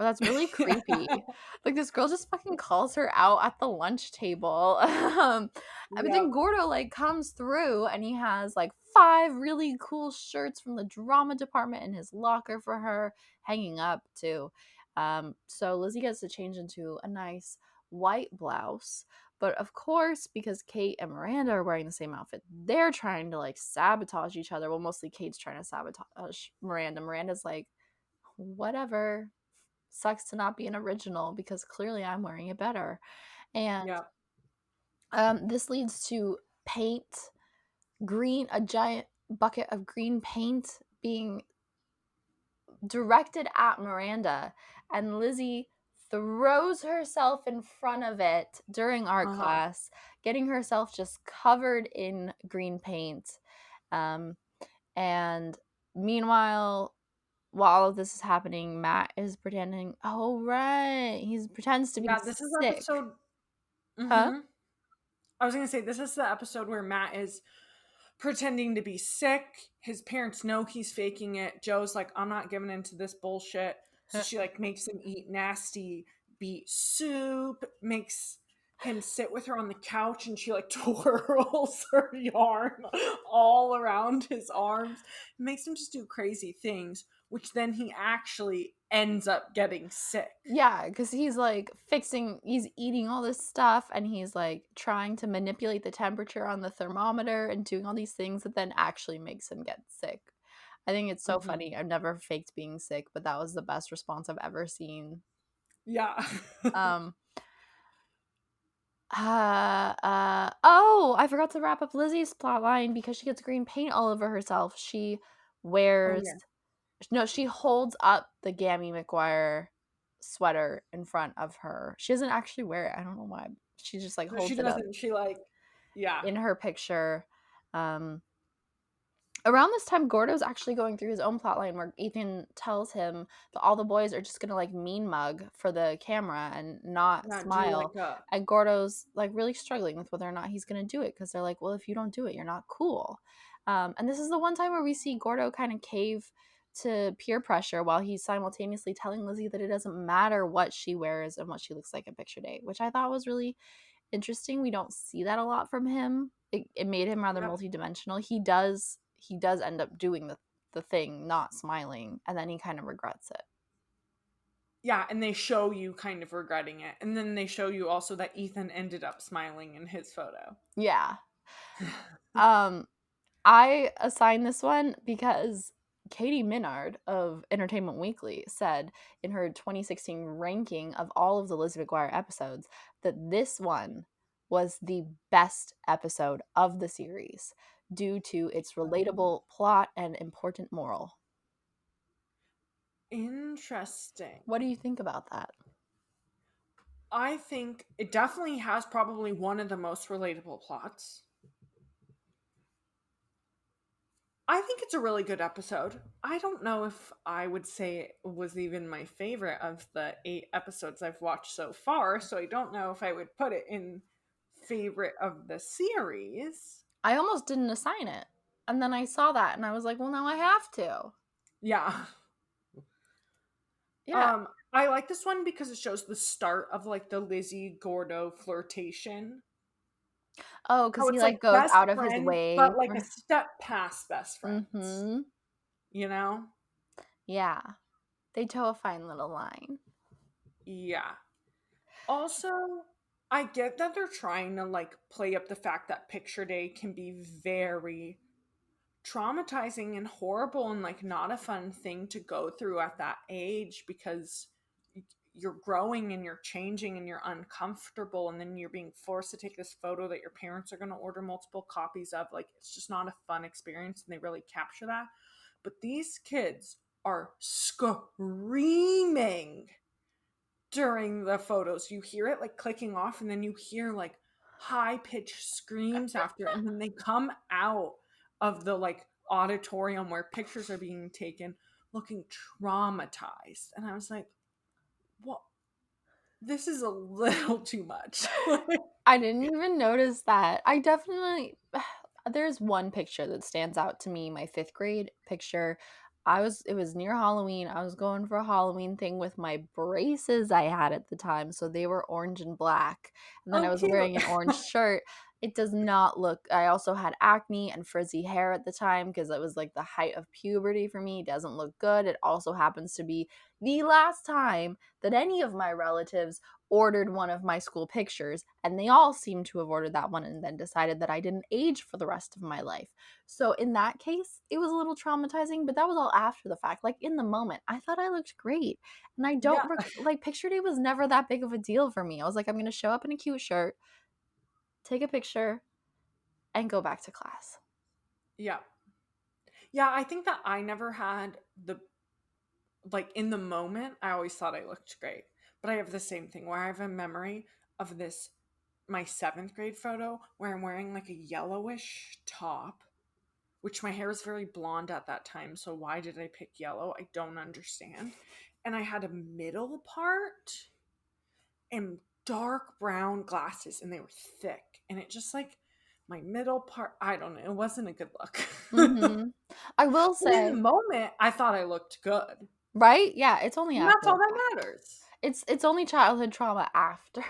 Or that's really creepy. Like this girl just fucking calls her out at the lunch table. But Yep. then Gordo like comes through and he has like 5 really cool shirts from the drama department in his locker for her, hanging up too. So Lizzie gets to change into a nice white blouse. But of course, because Kate and Miranda are wearing the same outfit, they're trying to like sabotage each other. Well, mostly Kate's trying to sabotage Miranda. Miranda's like, whatever. Sucks to not be an original because clearly I'm wearing it better. And Yep. this leads to a giant bucket of green paint being directed at Miranda, and Lizzie throws herself in front of it during art class, getting herself just covered in green paint. And meanwhile, while all of this is happening, Matt is pretending, oh right, he pretends to be Yeah, this is sick. episode. Huh? I was gonna say this is the episode where Matt is pretending to be sick. His parents know he's faking it. Joe's like, I'm not giving into this bullshit. So she like makes him eat nasty beet soup, makes him sit with her on the couch, and she like twirls her yarn all around his arms, makes him just do crazy things, which then he actually ends up getting sick. Yeah, because he's eating all this stuff and he's like trying to manipulate the temperature on the thermometer and doing all these things that then actually makes him get sick. I think it's so funny. I've never faked being sick, but that was the best response I've ever seen. Yeah. Oh, I forgot to wrap up Lizzie's plotline because she gets green paint all over herself. She wears No, she holds up the Gammy McGuire sweater in front of her. She doesn't actually wear it. I don't know why. She just like holds She it up doesn't. She like, yeah. in her picture. Around this time, Gordo's actually going through his own plotline where Ethan tells him that all the boys are just gonna like mean mug for the camera and not smile. And Gordo's like really struggling with whether or not he's gonna do it because they're like, well, if you don't do it, you're not cool. And this is the one time where we see Gordo kind of cave to peer pressure while he's simultaneously telling Lizzie that it doesn't matter what she wears and what she looks like in picture day, which I thought was really interesting. We don't see that a lot from him. It made him rather Yep. multidimensional. He does end up doing the thing, not smiling, and then he kind of regrets it. Yeah, and they show you kind of regretting it. And then they show you also that Ethan ended up smiling in his photo. Yeah. I assigned this one because Katie Minard of Entertainment Weekly said in her 2016 ranking of all of the Lizzie McGuire episodes that this one was the best episode of the series due to its relatable plot and important moral. Interesting. What do you think about that? I think it definitely has probably one of the most relatable plots. I think it's a really good episode. I don't know if I would say it was even my favorite of the 8 episodes I've watched so far, so I don't know if I would put it in favorite of the series. I almost didn't assign it. And then I saw that and I was like, well, now I have to. Yeah. Yeah. I like this one because it shows the start of like the Lizzie Gordo flirtation. Oh, because How he it's like goes best out of his friends, way. but like a step past best friends. Mm-hmm. You know? Yeah. They toe a fine little line. Yeah. Also, I get that they're trying to like play up the fact that picture day can be very traumatizing and horrible and like not a fun thing to go through at that age because you're growing and you're changing and you're uncomfortable and then you're being forced to take this photo that your parents are going to order multiple copies of. Like, it's just not a fun experience, and they really capture that. But these kids are screaming during the photos. You hear it like clicking off, and then you hear like high-pitched screams after it, and then they come out of the like auditorium where pictures are being taken looking traumatized. And I was like, well, this is a little too much. I didn't even notice that. I definitely there's one picture that stands out to me, my 5th grade picture. It was near Halloween. I was going for a Halloween thing with my braces I had at the time, so they were orange and black. And then I was cute. wearing an orange shirt. It does not look. I also had acne and frizzy hair at the time because it was like the height of puberty for me. It doesn't look good. It also happens to be the last time that any of my relatives ordered one of my school pictures, and they all seem to have ordered that one and then decided that I didn't age for the rest of my life. So in that case, it was a little traumatizing, but that was all after the fact. Like, in the moment, I thought I looked great. And I don't like picture day was never that big of a deal for me. I was like, I'm going to show up in a cute shirt, take a picture, and go back to class. Yeah. Yeah, I think that I never had the, like, in the moment, I always thought I looked great. But I have the same thing where I have a memory of this, my 7th grade photo, where I'm wearing like a yellowish top, which my hair was very blonde at that time. So why did I pick yellow? I don't understand. And I had a middle part and dark brown glasses, and they were thick. And it just like, my middle part, I don't know, it wasn't a good look. Mm-hmm. I will But in say, the moment, I thought I looked good. right? Yeah, it's only And after that's all the that fact. matters. It's only childhood trauma after.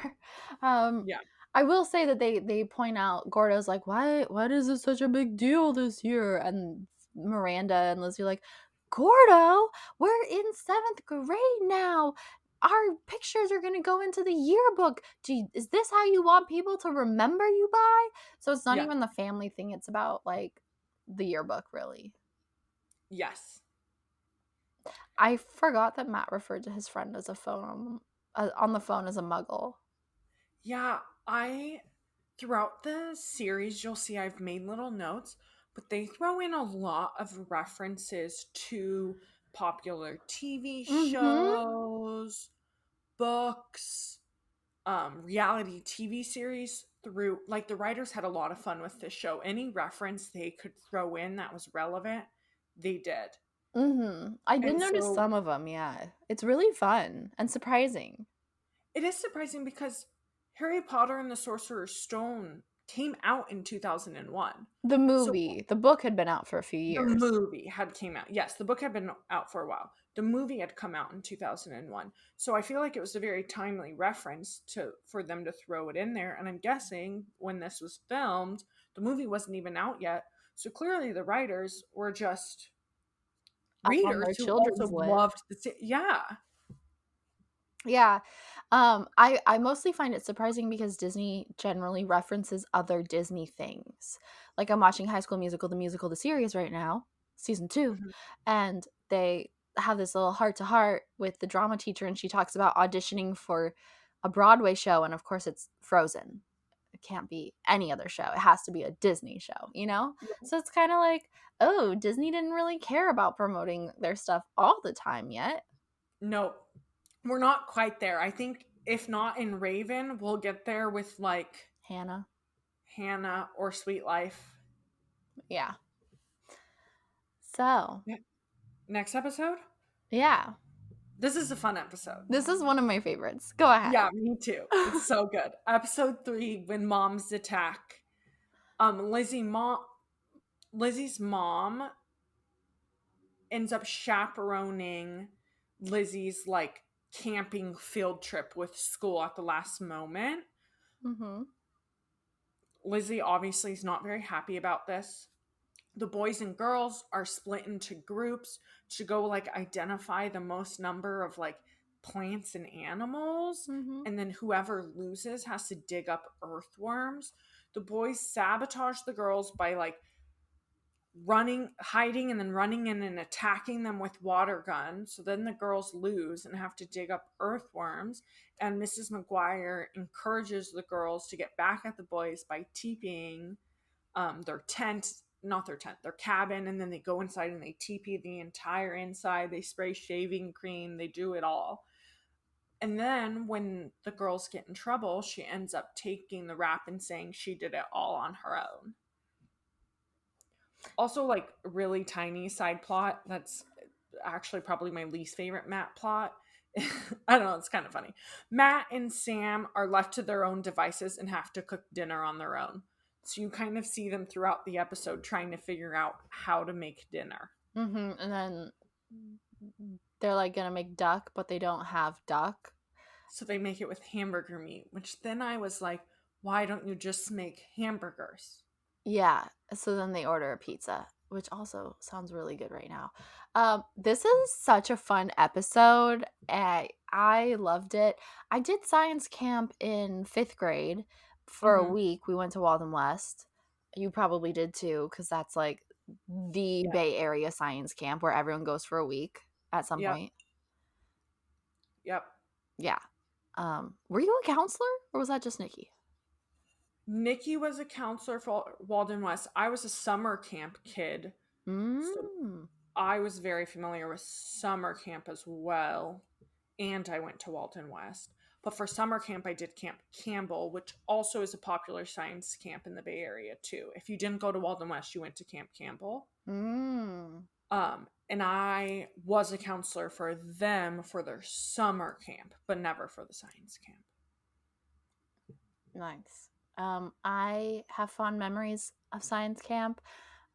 Yeah. I will say that they point out, Gordo's like, why is this such a big deal this year? And Miranda and Lizzie are like, Gordo, we're in 7th grade now. Our pictures are gonna go into the yearbook. Is this how you want people to remember you by? So it's not Yeah. even the family thing, it's about like the yearbook, really. Yes. I forgot that Matt referred to his friend as on the phone as a muggle. Yeah, throughout the series, you'll see I've made little notes, but they throw in a lot of references to popular TV shows, books, reality TV series. Through, like, the writers had a lot of fun with this show. Any reference they could throw in that was relevant, they did. I did notice some of them, yeah. It's really fun and surprising. It is surprising because Harry Potter and the Sorcerer's Stone came out in 2001. The So movie, the book had been out for a few the years. movie had came out. Yes, the book had been out for a while. The movie had come out in 2001. So I feel like it was a very timely reference for them to throw it in there. And I'm guessing when this was filmed, the movie wasn't even out yet. So clearly the writers were just On readers their who children's also list. loved yeah. Yeah. I mostly find it surprising because Disney generally references other Disney things. Like I'm watching High School Musical, the musical, the series right now, season 2, Mhm. and they have this little heart to heart with the drama teacher, and she talks about auditioning for a Broadway show, and of course it's Frozen. It can't be any other show. It has to be a Disney show, you know? So it's kind of like, oh, Disney didn't really care about promoting their stuff all the time yet. No, we're not quite there. I think if not in Raven, we'll get there with like Hannah. Hannah or Sweet Life. Yeah. So, Next episode? yeah. This is a fun episode. This is one of my favorites. Go ahead. Yeah, me too. It's so good. Episode 3, When Moms Attack. Lizzie's mom ends up chaperoning Lizzie's like camping field trip with school at the last moment. Mm-hmm. Lizzie obviously is not very happy about this. The boys and girls are split into groups to go like identify the most number of like plants and animals, Mm-hmm. and then whoever loses has to dig up earthworms. The boys sabotage the girls by like hiding and then running in and attacking them with water guns. So then the girls lose and have to dig up earthworms, and Mrs. McGuire encourages the girls to get back at the boys by TPing their their cabin, and then they go inside and they TP the entire inside. They spray shaving cream, they do it all. And then when the girls get in trouble, she ends up taking the rap and saying she did it all on her own. Also, like, really tiny side plot that's actually probably my least favorite Matt plot. I don't know, it's kind of funny. Matt and Sam are left to their own devices and have to cook dinner on their own. So you kind of see them throughout the episode trying to figure out how to make dinner. Mm-hmm. And then they're like gonna make duck, but they don't have duck. So they make it with hamburger meat, which then I was like, why don't you just make hamburgers? Yeah. So then they order a pizza, which also sounds really good right now. This is such a fun episode. I loved it. I did science camp in 5th grade for a Mhm. week. We went to Walden West. You probably did too, because that's like the Yeah. Bay Area science camp where everyone goes for a week at some Yep. point. Yep. Yeah. Were you a counselor or was that just Nikki? Nikki was a counselor for Walden West. I was a summer camp kid. Mm. I was very familiar with summer camp as well. And I went to Walden West. But for summer camp, I did Camp Campbell, which also is a popular science camp in the Bay Area, too. If you didn't go to Walden West, you went to Camp Campbell. Mm. And I was a counselor for them for their summer camp, but never for the science camp. Nice. I have fond memories of science camp,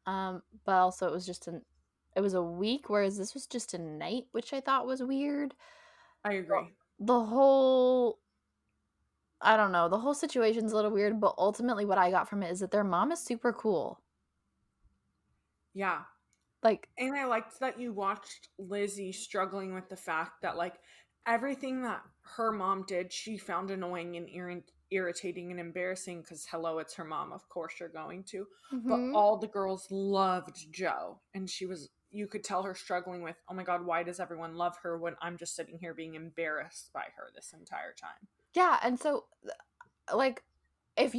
but also it was a week, whereas this was just a night, which I thought was weird. I agree. I don't know, the whole situation's a little weird, but ultimately what I got from it is that their mom is super cool. Yeah. Like, And I liked that you watched Lizzie struggling with the fact that, like, everything that her mom did, she found annoying and irritating and embarrassing because, hello, it's her mom. Of course you're going to. But mhm. all the girls loved Jo. And you could tell her struggling with, oh my God, why does everyone love her when I'm just sitting here being embarrassed by her this entire time? Yeah, and so like if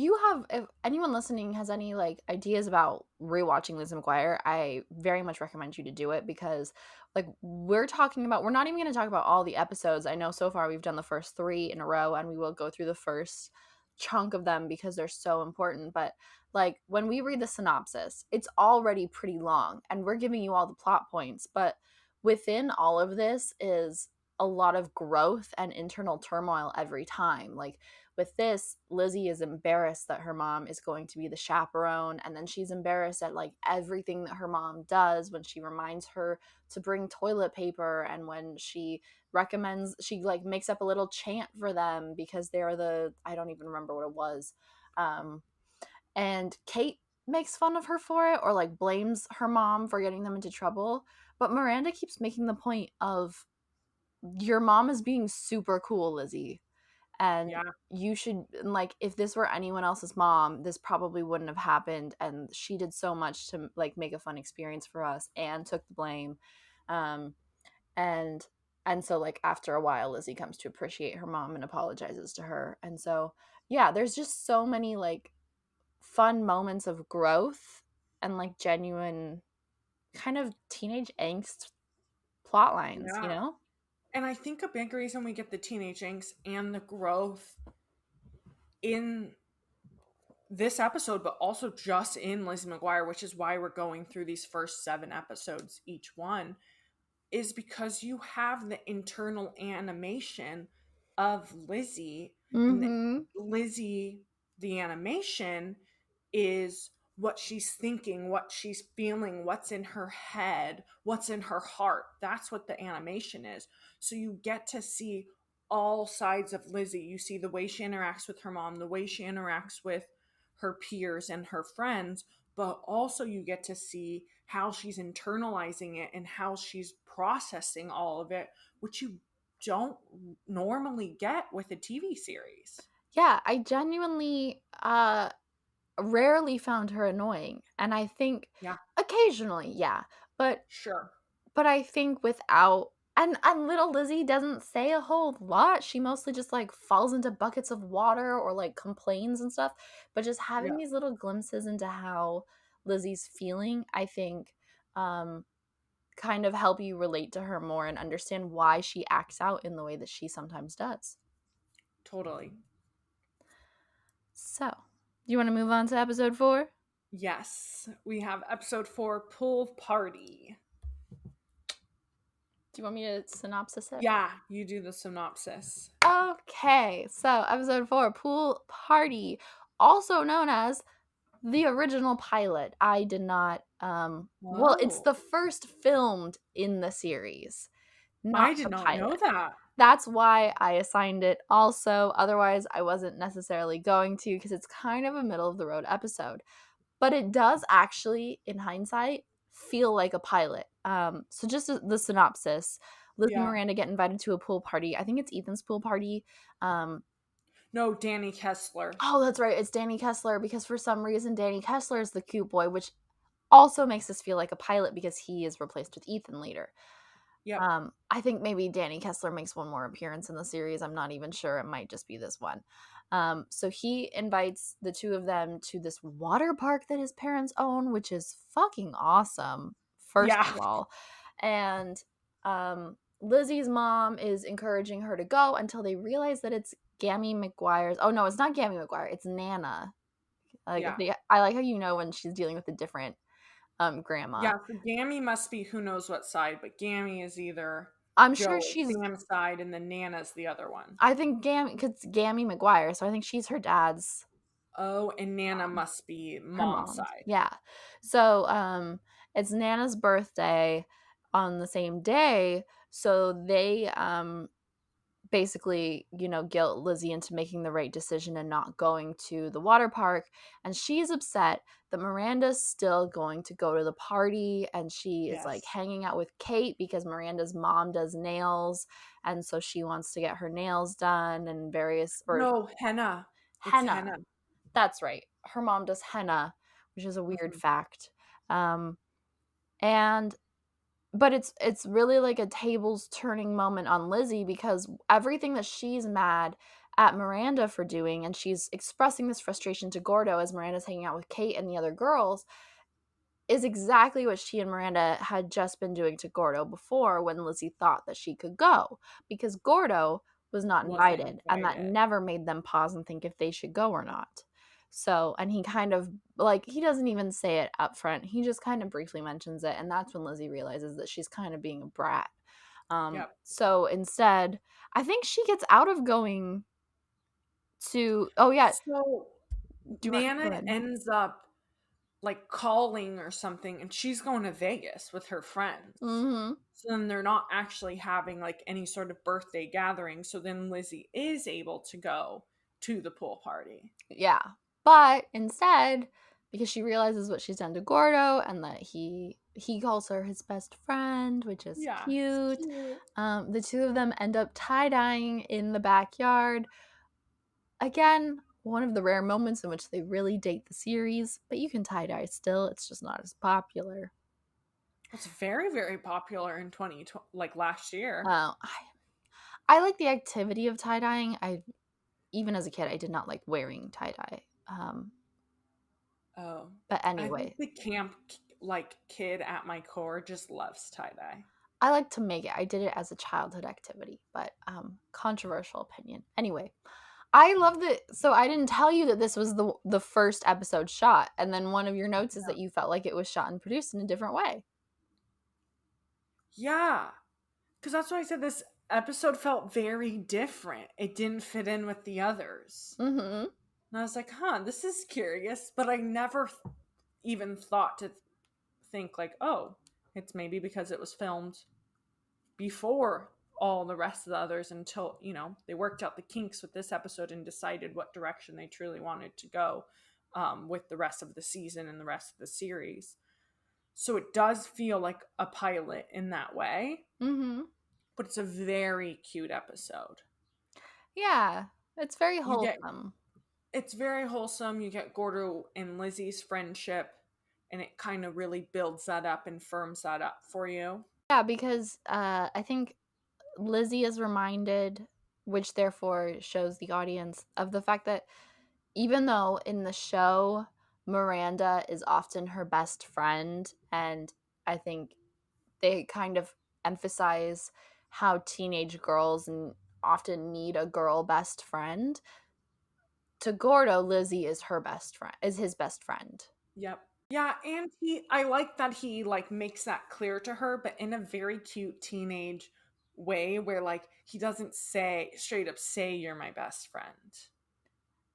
anyone listening has any like ideas about rewatching Lizzie McGuire, I very much recommend you to do it because like we're not even going to talk about all the episodes. I know so far we've done the first 3 in a row and we will go through the first chunk of them because they're so important, but like when we read the synopsis, it's already pretty long and we're giving you all the plot points, but within all of this is a lot of growth and internal turmoil every time. Like with this, Lizzie is embarrassed that her mom is going to be the chaperone, and then she's embarrassed at like everything that her mom does when she reminds her to bring toilet paper, and when she like makes up a little chant for them because they're I don't even remember what it was. And Kate makes fun of her for it, or like blames her mom for getting them into trouble. But Miranda keeps making the point of, your mom is being super cool, Lizzie. And Yeah. you should, like, if this were anyone else's mom, this probably wouldn't have happened. And she did so much to like make a fun experience for us and took the blame. Um, and so like after a while, Lizzie comes to appreciate her mom and apologizes to her. And so yeah, there's just so many like fun moments of growth and like genuine kind of teenage angst plot lines, you Yeah. know? And I think a big reason we get the teenage angst and the growth in this episode, but also just in Lizzie McGuire, which is why we're going through these first 7 episodes each one, is because you have the internal animation of Lizzie. And Mm-hmm. Lizzie, the animation, is what she's thinking, what she's feeling, what's in her head, what's in her heart. That's what the animation is. So you get to see all sides of Lizzie. You see the way she interacts with her mom, the way she interacts with her peers and her friends, but also you get to see how she's internalizing it and how she's processing all of it, which you don't normally get with a TV series. Yeah, I genuinely rarely found her annoying. And I think Yeah, occasionally, yeah. But sure. I think without, and little Lizzie doesn't say a whole lot. She mostly just like falls into buckets of water or like complains and stuff. But just having Yeah, these little glimpses into how Lizzie's feeling, I think um kind of help you relate to her more and understand why she acts out in the way that she sometimes does. totally. So, do you want to move on to episode 4? Yes, we have episode 4, Pool Party. Do you want me to synopsis it? Yeah, you do the synopsis. Okay, so episode 4, Pool Party, also known as the original pilot. I did not well, it's the first filmed in the series, not I did the not pilot. know that. That's why I assigned it also. Otherwise, I wasn't necessarily going to, because it's kind of a middle of the road episode. But it does actually, in hindsight, feel like a pilot. So just the synopsis. Lizzie and Yeah. Miranda get invited to a pool party. I think it's Ethan's pool party. No, Danny Kessler. Oh, that's right. It's Danny Kessler, because for some reason Danny Kessler is the cute boy, which also makes us feel like a pilot because he is replaced with Ethan later. Yep. I think maybe Danny Kessler makes one more appearance in the series. I'm not even sure. It might just be this one. So he invites the two of them to this water park that his parents own, which is fucking awesome, first Yeah. of all. And Lizzie's mom is encouraging her to go until they realize that it's Gammy McGuire's. Oh, no, it's not Gammy McGuire. It's Nana. Yeah. I like how you know when she's dealing with a different grandma. Yeah, so Gammy must be who knows what side, but Gammy is either I'm Joe sure or she's. Sam's side, and then Nana's the other one. I think because it's Gammy McGuire, so I think she's her dad's. Oh, and Nana must be Her mom's side. Yeah. So it's Nana's birthday on the same day, so they basically, guilt Lizzie into making the right decision and not going to the water park. And she's upset that Miranda's still going to go to the party, and she is like Yes. hanging out with Kate because Miranda's mom does nails, and so she wants to get her nails done and various No, henna. It's henna. henna. That's right. Her mom does henna, which is a weird Mhm. fact. And but it's really like a tables turning moment on Lizzie, because everything that she's mad at Miranda for doing, and she's expressing this frustration to Gordo as Miranda's hanging out with Kate and the other girls, is exactly what she and Miranda had just been doing to Gordo before, when Lizzie thought that she could go, because Gordo was not Wasn't invited, and that invited. never made them pause and think if they should go or not. So, and he kind of, like, he doesn't even say it up front. He just kind of briefly mentions it, and that's when Lizzie realizes that she's kind of being a brat. Yep. So instead, I think she gets out of going to. Oh yeah, So do you want go Nana ahead? ends up like calling or something, and she's going to Vegas with her friends. Mm-hmm. So then they're not actually having like any sort of birthday gathering. So then Lizzie is able to go to the pool party. Yeah, but instead, because she realizes what she's done to Gordo, and that he calls her his best friend, which is Yeah. cute. Cute. The two of them end up tie-dyeing in the backyard. Again, one of the rare moments in which they really date the series, but you can tie-dye still, it's just not as popular. It's very, very popular in 2020, like last year. I like the activity of tie-dyeing. Even as a kid, I did not like wearing tie-dye. Oh. But I anyway, think the camp like kid at my core just loves tie-dye. I like to make it. I did it as a childhood activity, but controversial opinion. Anyway, I love that. So I didn't tell you that this was the first episode shot, and then one of your notes is that you felt like it was shot and produced in a different way. Yeah. Because that's why I said this episode felt very different. It didn't fit in with the others. Mm-hmm. And I was like, huh, this is curious. But I never even thought to think, like, oh, it's maybe because it was filmed before all the rest of the others until, they worked out the kinks with this episode and decided what direction they truly wanted to go with the rest of the season and the rest of the series. So it does feel like a pilot in that way. Mm-hmm. But it's a very cute episode. Yeah, it's very wholesome. It's very wholesome. You get Gordo and Lizzie's friendship, and it kind of really builds that up and firms that up for you. Yeah, because I think Lizzie is reminded, which therefore shows the audience, of the fact that even though in the show Miranda is often her best friend, and I think they kind of emphasize how teenage girls often need a girl best friend, to Gordo, Lizzie is his best friend. Yep. Yeah, and I like that he like makes that clear to her, but in a very cute teenage way where like he doesn't straight up say you're my best friend.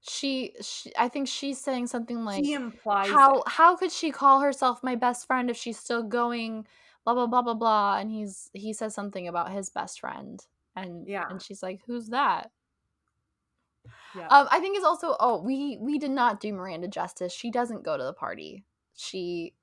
She I think she's saying something like, He implies how could she call herself my best friend if she's still going blah blah blah blah blah, and he says something about his best friend, and she's like, who's that? Yeah. I think it's also, we did not do Miranda justice. She doesn't go to the party. She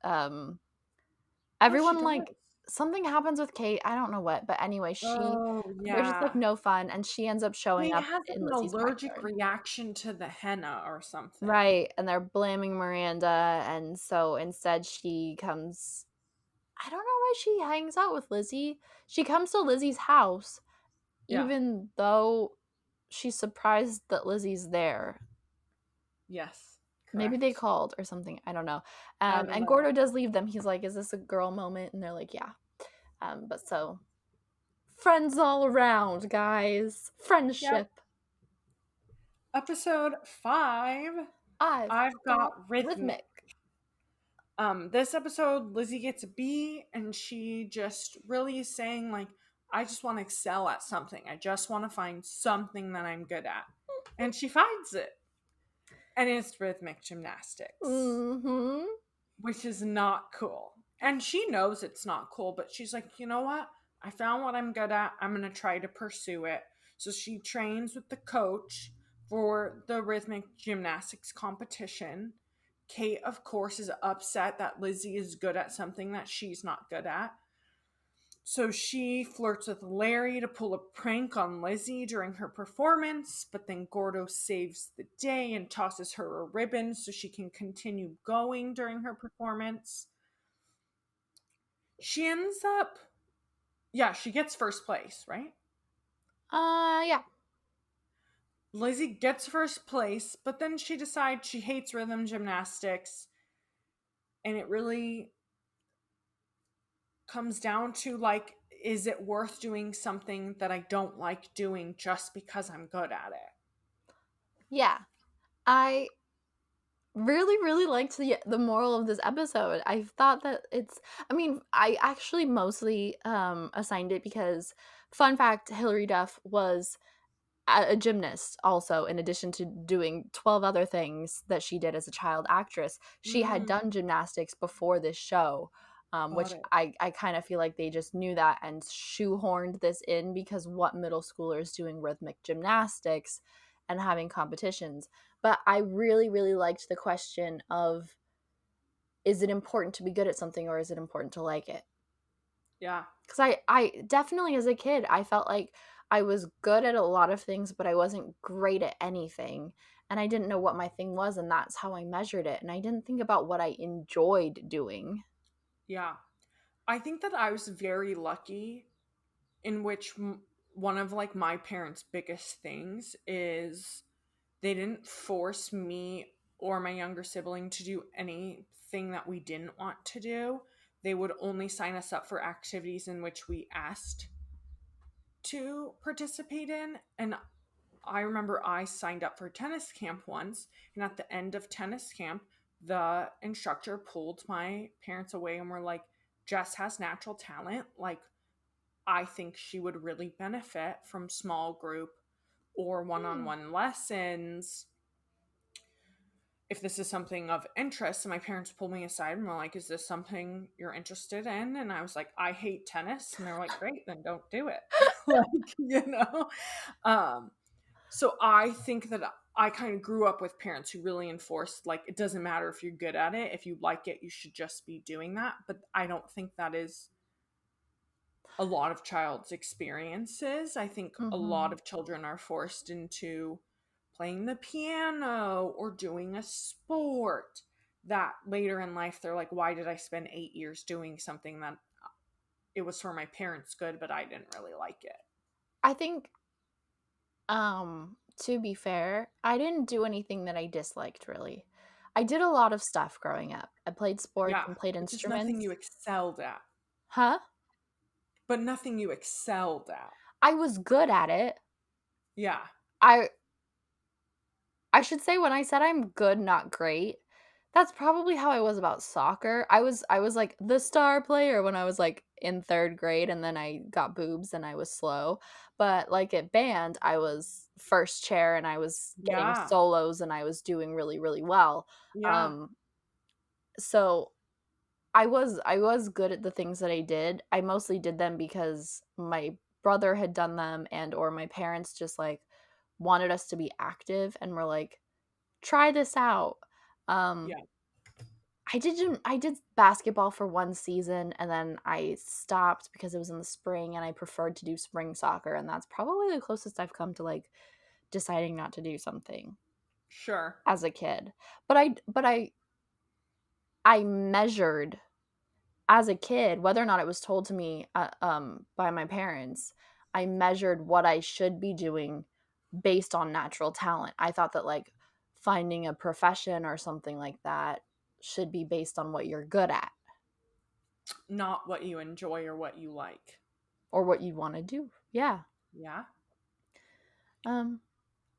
everyone like something happens with Kate. I don't know what, but anyway, there's just like no fun, and she ends up showing up has in an Lizzie's allergic backyard. reaction to the henna or something. Right, and they're blaming Miranda, and so instead she comes. I don't know why she hangs out with Lizzie. She comes to Lizzie's house, even though she's surprised that Lizzie's there. Yes. Maybe they called or something. I don't know. And Gordo does leave them. He's like, is this a girl moment? And they're like, yeah. But so, friends all around, guys. Friendship. Yep. Episode 5. I've got Rhythmic. This episode, Lizzie gets a B, and she just really is saying, like, I just want to excel at something. I just want to find something that I'm good at. And she finds it. And it's rhythmic gymnastics. Mm-hmm. Which is not cool. And she knows it's not cool, but she's like, you know what? I found what I'm good at. I'm going to try to pursue it. So she trains with the coach for the rhythmic gymnastics competition. Kate, of course, is upset that Lizzie is good at something that she's not good at. So she flirts with Larry to pull a prank on Lizzie during her performance, but then Gordo saves the day and tosses her a ribbon so she can continue going during her performance. She ends up... Yeah, she gets first place, right? Yeah. Lizzie gets first place, but then she decides she hates rhythm gymnastics, and it really comes down to, like, is it worth doing something that I don't like doing just because I'm good at it? Yeah. I really, really liked the moral of this episode. I thought that I actually mostly assigned it because, fun fact, Hilary Duff was a gymnast also, in addition to doing 12 other things that she did as a child actress. She had Mm, done gymnastics before this show, got which it. I kind of feel like they just knew that and shoehorned this in, because what middle schooler is doing rhythmic gymnastics and having competitions? But I really, really liked the question of, is it important to be good at something, or is it important to like it? Yeah. Because I definitely, as a kid, I felt like I was good at a lot of things, but I wasn't great at anything. And I didn't know what my thing was, and that's how I measured it. And I didn't think about what I enjoyed doing. Yeah. I think that I was very lucky in which one of like my parents' biggest things is they didn't force me or my younger sibling to do anything that we didn't want to do. They would only sign us up for activities in which we asked to participate in. And I remember I signed up for tennis camp once, and at the end of tennis camp, the instructor pulled my parents away and were like, Jess has natural talent. Like, I think she would really benefit from small group or one-on-one lessons if this is something of interest. And my parents pulled me aside and were like, is this something you're interested in? And I was like, I hate tennis. And they're like, great, then don't do it. Like, um so I think that I kind of grew up with parents who really enforced, like, it doesn't matter if you're good at it, if you like it, you should just be doing that. But I don't think that is a lot of child's experiences. I think a lot Mm-hmm. of children are forced into playing the piano or doing a sport that later in life they're like, why did I spend 8 years doing something that it was for my parents' good, but I didn't really like it? I think, to be fair, I didn't do anything that I disliked, really. I did a lot of stuff growing up. I played sports Yeah, and played but just nothing you instruments. excelled at. Huh? But nothing you excelled at. I was good at it. Yeah. I I should say, when I said I'm good, not great, that's probably how I was about soccer. I was like the star player when I was like in 3rd grade, and then I got boobs and I was slow. But like at band, I was first chair and I was getting Yeah. solos and I was doing really, really well. Yeah. Um so I was good at the things that I did. I mostly did them because my brother had done them, and or my parents just like wanted us to be active and were like, try this out. Um, Yeah. I did basketball for 1 season, and then I stopped because it was in the spring and I preferred to do spring soccer, and that's probably the closest I've come to like deciding not to do something Sure. as a kid. But I measured, as a kid, whether or not it was told to me by my parents. I measured what I should be doing based on natural talent. I thought that like finding a profession or something like that should be based on what you're good at Not what you enjoy or what you like. or what you want to do. Yeah. Yeah. Um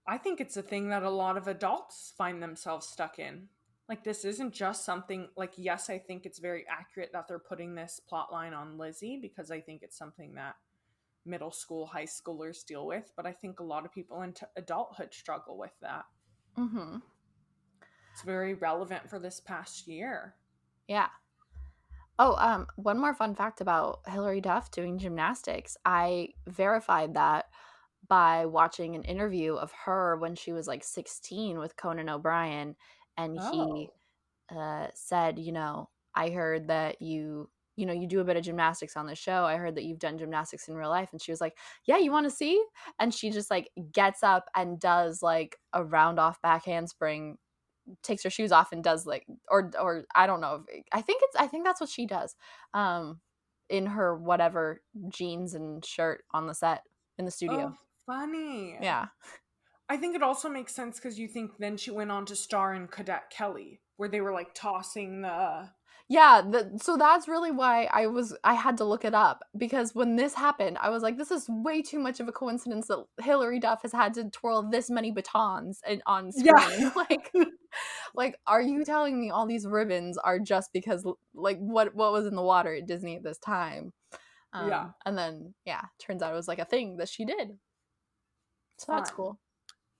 I think it's a thing that a lot of adults find themselves stuck in. Like, this isn't just something, like, yes, I think it's very accurate that they're putting this plot line on Lizzie because I think it's something that middle school, high schoolers deal with, but I think a lot of people into adulthood struggle with that. mhm. It's very relevant for this past year. Yeah. Oh, one more fun fact about Hilary Duff doing gymnastics. I verified that by watching an interview of her when she was like 16 with Conan O'Brien, and he Oh, said, I heard that you do a bit of gymnastics on the show. I heard that you've done gymnastics in real life. And she was like, yeah, you want to see? And she just like gets up and does like a round off back handspring, takes her shoes off and does like, or I don't know. I think that's what she does. In her whatever jeans and shirt on the set in the oh, studio. funny. Yeah. I think it also makes sense because you think then she went on to star in Cadet Kelly, where they were like tossing the Yeah, so that's really why I had to look it up, because when this happened, I was like, this is way too much of a coincidence that Hilary Duff has had to twirl this many batons on screen. Yeah. Like, are you telling me all these ribbons are just because like what was in the water at Disney at this time? Yeah. And then yeah, turns out it was like a thing that she did. So that's Fun. cool.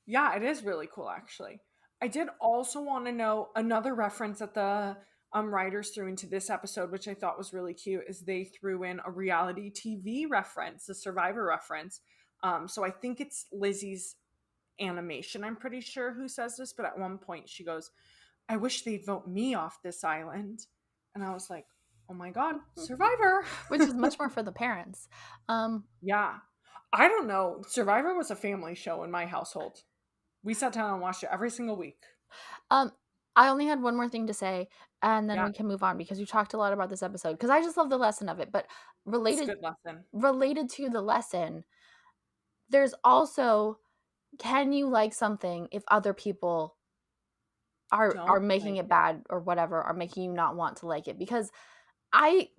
Yeah, it is really cool, actually. I did also want to know another reference that the writers threw into this episode, which I thought was really cute, is they threw in a reality TV reference, a Survivor reference. So I think it's Lizzie's animation, I'm pretty sure, who says this, but at one point she goes, I wish they'd vote me off this island. And I was like, oh my God, Survivor. Which is much more for the parents. Yeah. I don't know. Survivor was a family show in my household. We sat down and watched it every single week. I only had one more thing to say, and then Yeah. we can move on because you talked a lot about this episode. Because I just love the lesson of it, but It's a good lesson. related to the lesson, there's also, can you like something if other people are Don't making like it bad or whatever, are making you not want to like it? Because I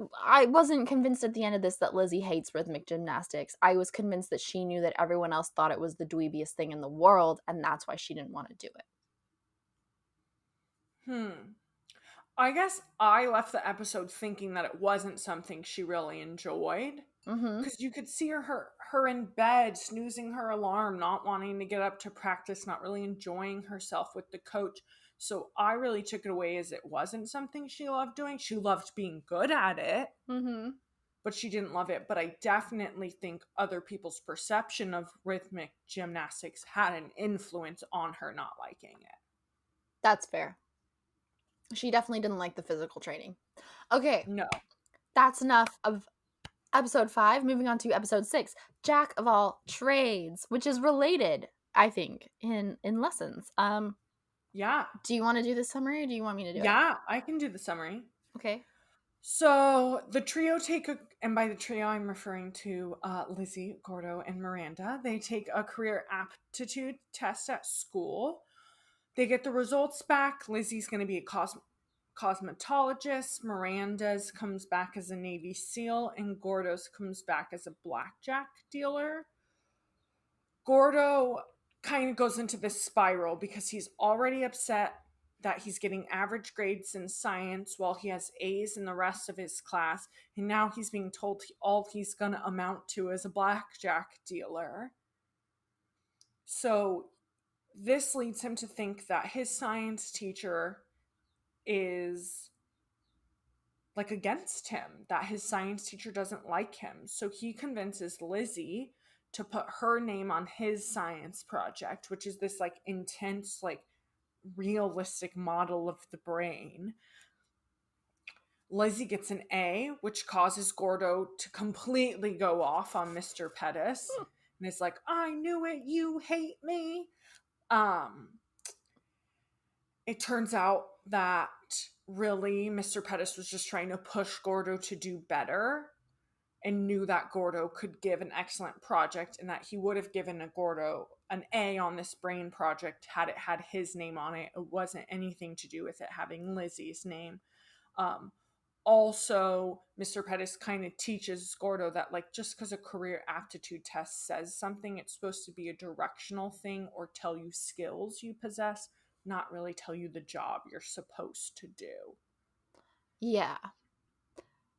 wasn't convinced at the end of this that Lizzie hates rhythmic gymnastics. I was convinced that she knew that everyone else thought it was the dweebiest thing in the world, and that's why she didn't want to do it. I guess I left the episode thinking that it wasn't something she really enjoyed. Mm-hmm. Because you could see her in bed, snoozing her alarm, not wanting to get up to practice, not really enjoying herself with the coach. So I really took it away as it wasn't something she loved doing. She loved being good at it, Mm-hmm. but she didn't love it. But I definitely think other people's perception of rhythmic gymnastics had an influence on her not liking it. That's fair. She definitely didn't like the physical training. Okay. No. That's enough of episode 5. Moving on to episode 6, Jack of all trades, which is related, I think, in lessons. Yeah. Do you want to do the summary, or do you want me to do it? Yeah, I can do the summary. Okay. So the trio and by the trio I'm referring to Lizzie, Gordo, and Miranda. They take a career aptitude test at school. They get the results back. Lizzie's going to be a cosmetologist. Miranda's comes back as a Navy SEAL, and Gordo's comes back as a blackjack dealer. Gordo kind of goes into this spiral because he's already upset that he's getting average grades in science while he has A's in the rest of his class, and now he's being told all he's going to amount to is a blackjack dealer. So this leads him to think that his science teacher is like against him, that his science teacher doesn't like him. So he convinces Lizzie to put her name on his science project, which is this like intense, like realistic model of the brain. Lizzie gets an A, which causes Gordo to completely go off on Mr. Pettis. And it's like, I knew it, you hate me. It turns out that really Mr. Pettis was just trying to push Gordo to do better and knew that Gordo could give an excellent project and that he would have given a Gordo an A on this brain project had it had his name on it. It wasn't anything to do with it having Lizzie's name. Also, Mr. Pettis kind of teaches Gordo that, like, just because a career aptitude test says something, it's supposed to be a directional thing or tell you skills you possess, not really tell you the job you're supposed to do. Yeah.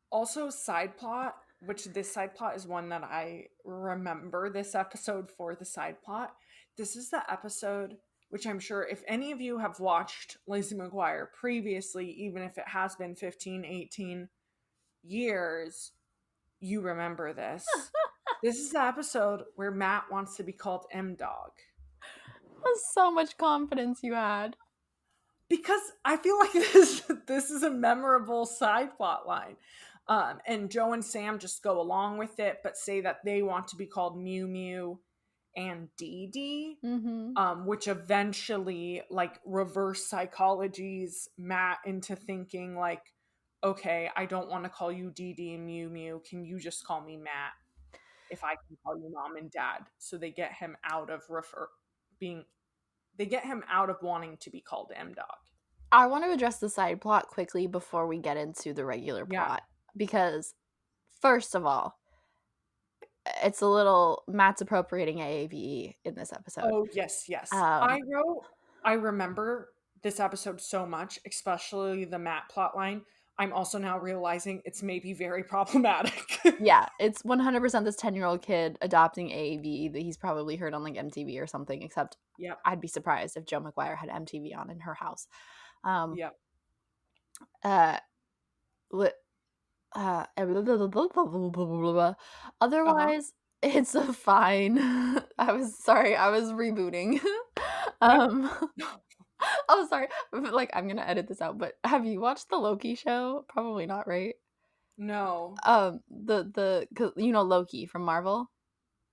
Also, side plot, which this side plot is one that I remember this episode for the side plot. This is the episode which I'm sure if any of you have watched Lizzie McGuire previously, even if it has been 15, 18 years, you remember this. This is the episode where Matt wants to be called M-Dog. That's so much confidence you had. Because I feel like this is a memorable side plot line. And Joe and Sam just go along with it, but say that they want to be called Mew Mew and Dee Dee, which eventually like reverse psychologies Matt into thinking like, okay, I don't want to call you Dee Dee and Mew Mew. Can you just call me Matt if I can call you Mom and Dad? So they get him out of wanting to be called M-Dog. I want to address the side plot quickly before we get into the regular Yeah. plot. Because, first of all, it's a little Matt's appropriating AAVE in this episode. Oh, yes. Um, I remember this episode so much, especially the Matt plotline. I'm also now realizing it's maybe very problematic. yeah, it's 100% this 10-year-old kid adopting AAVE that he's probably heard on like MTV or something, except Yep. I'd be surprised if Joe McGuire had MTV on in her house. Yep. Li- Otherwise, it's a fine. I was rebooting. Oh, sorry. Like, I'm gonna edit this out, but have you watched the Loki show? Probably not, right? No. The 'cause you know Loki from Marvel?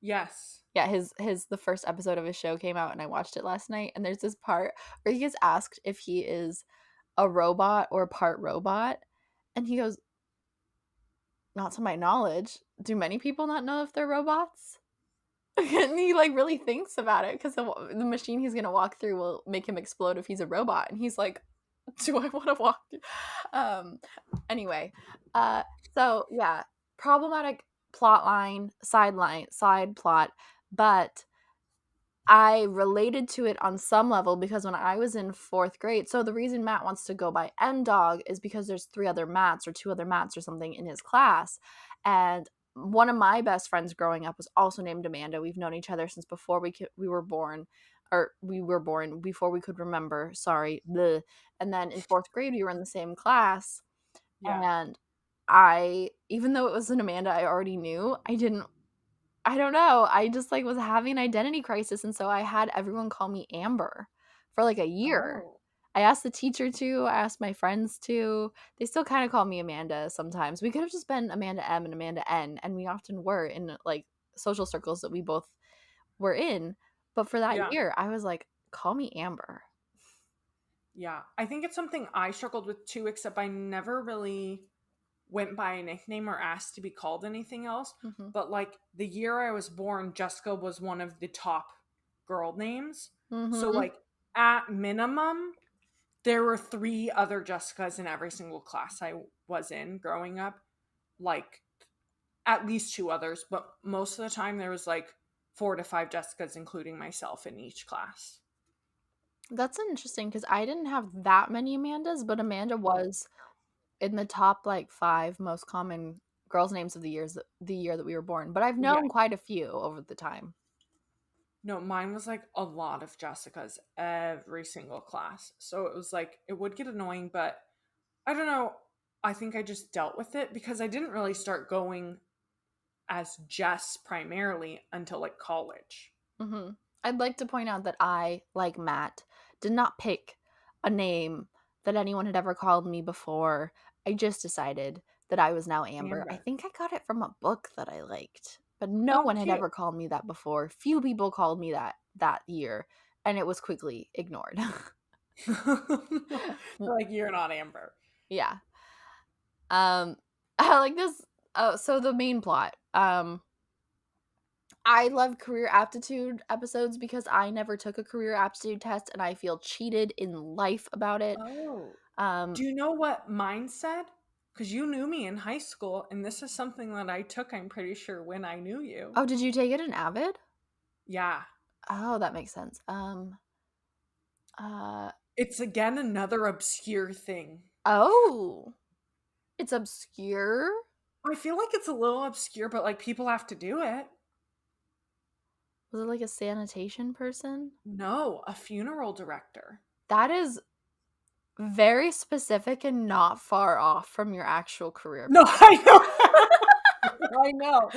Yes. Yeah, the first episode of his show came out and I watched it last night, and there's this part where he gets asked if he is a robot or part robot, and he goes, "Not to my knowledge. Do many people not know if they're robots?" And he like really thinks about it because the machine he's gonna walk through will make him explode if he's a robot, and he's like, "Do I want to walk through?" Anyway, so yeah, problematic plot line, side plot, but I related to it on some level because when I was in 4th grade, so the reason Matt wants to go by M-Dog is because there's 3 other Matts or 2 other Matts or something in his class, and one of my best friends growing up was also named Amanda. We've known each other since before we were born, before we could remember. Sorry, bleh. And then in 4th grade, we were in the same class, and even though it was an Amanda I already knew, I don't know. I just like was having an identity crisis, and so I had everyone call me Amber for like a year. Oh. I asked the teacher to, I asked my friends to. They still kind of call me Amanda sometimes. We could have just been Amanda M and Amanda N, and we often were in like social circles that we both were in. But for that year, I was like, call me Amber. Yeah. I think it's something I struggled with too, except I never really went by a nickname or asked to be called anything else. Mhm. But like the year I was born, Jessica was one of the top girl names. So Mhm. like at minimum, there were 3 other Jessicas in every single class I was in growing up. Like at least 2 others, but most of the time there was like 4 to 5 Jessicas, including myself, in each class. That's interesting because I didn't have that many Amandas, but Amanda was in the top like 5 most common girls' names of the year that we were born. But I've known quite a few over the time. No, mine was like a lot of Jessicas every single class. So it was like, it would get annoying, but I don't know. I think I just dealt with it because I didn't really start going as Jess primarily until like college. Mm-hmm. I'd like to point out that I, like Matt, did not pick a name that anyone had ever called me before. I just decided that I was now Amber. I think I got it from a book that I liked, but no one had ever called me that before. Few people called me that year, and it was quickly ignored. Like, you're not Amber. Yeah. I like this. So the main plot. I love career aptitude episodes because I never took a career aptitude test and I feel cheated in life about it. Oh. Do you know what mine said? Because you knew me in high school, and this is something that I took, I'm pretty sure, when I knew you. Oh, did you take it in Avid? Yeah. Oh, that makes sense. It's again another obscure thing. Oh. It's obscure? I feel like it's a little obscure, but like people have to do it. Was it like a sanitation person? No, a funeral director. That is very specific and not far off from your actual career. No, I know. I know.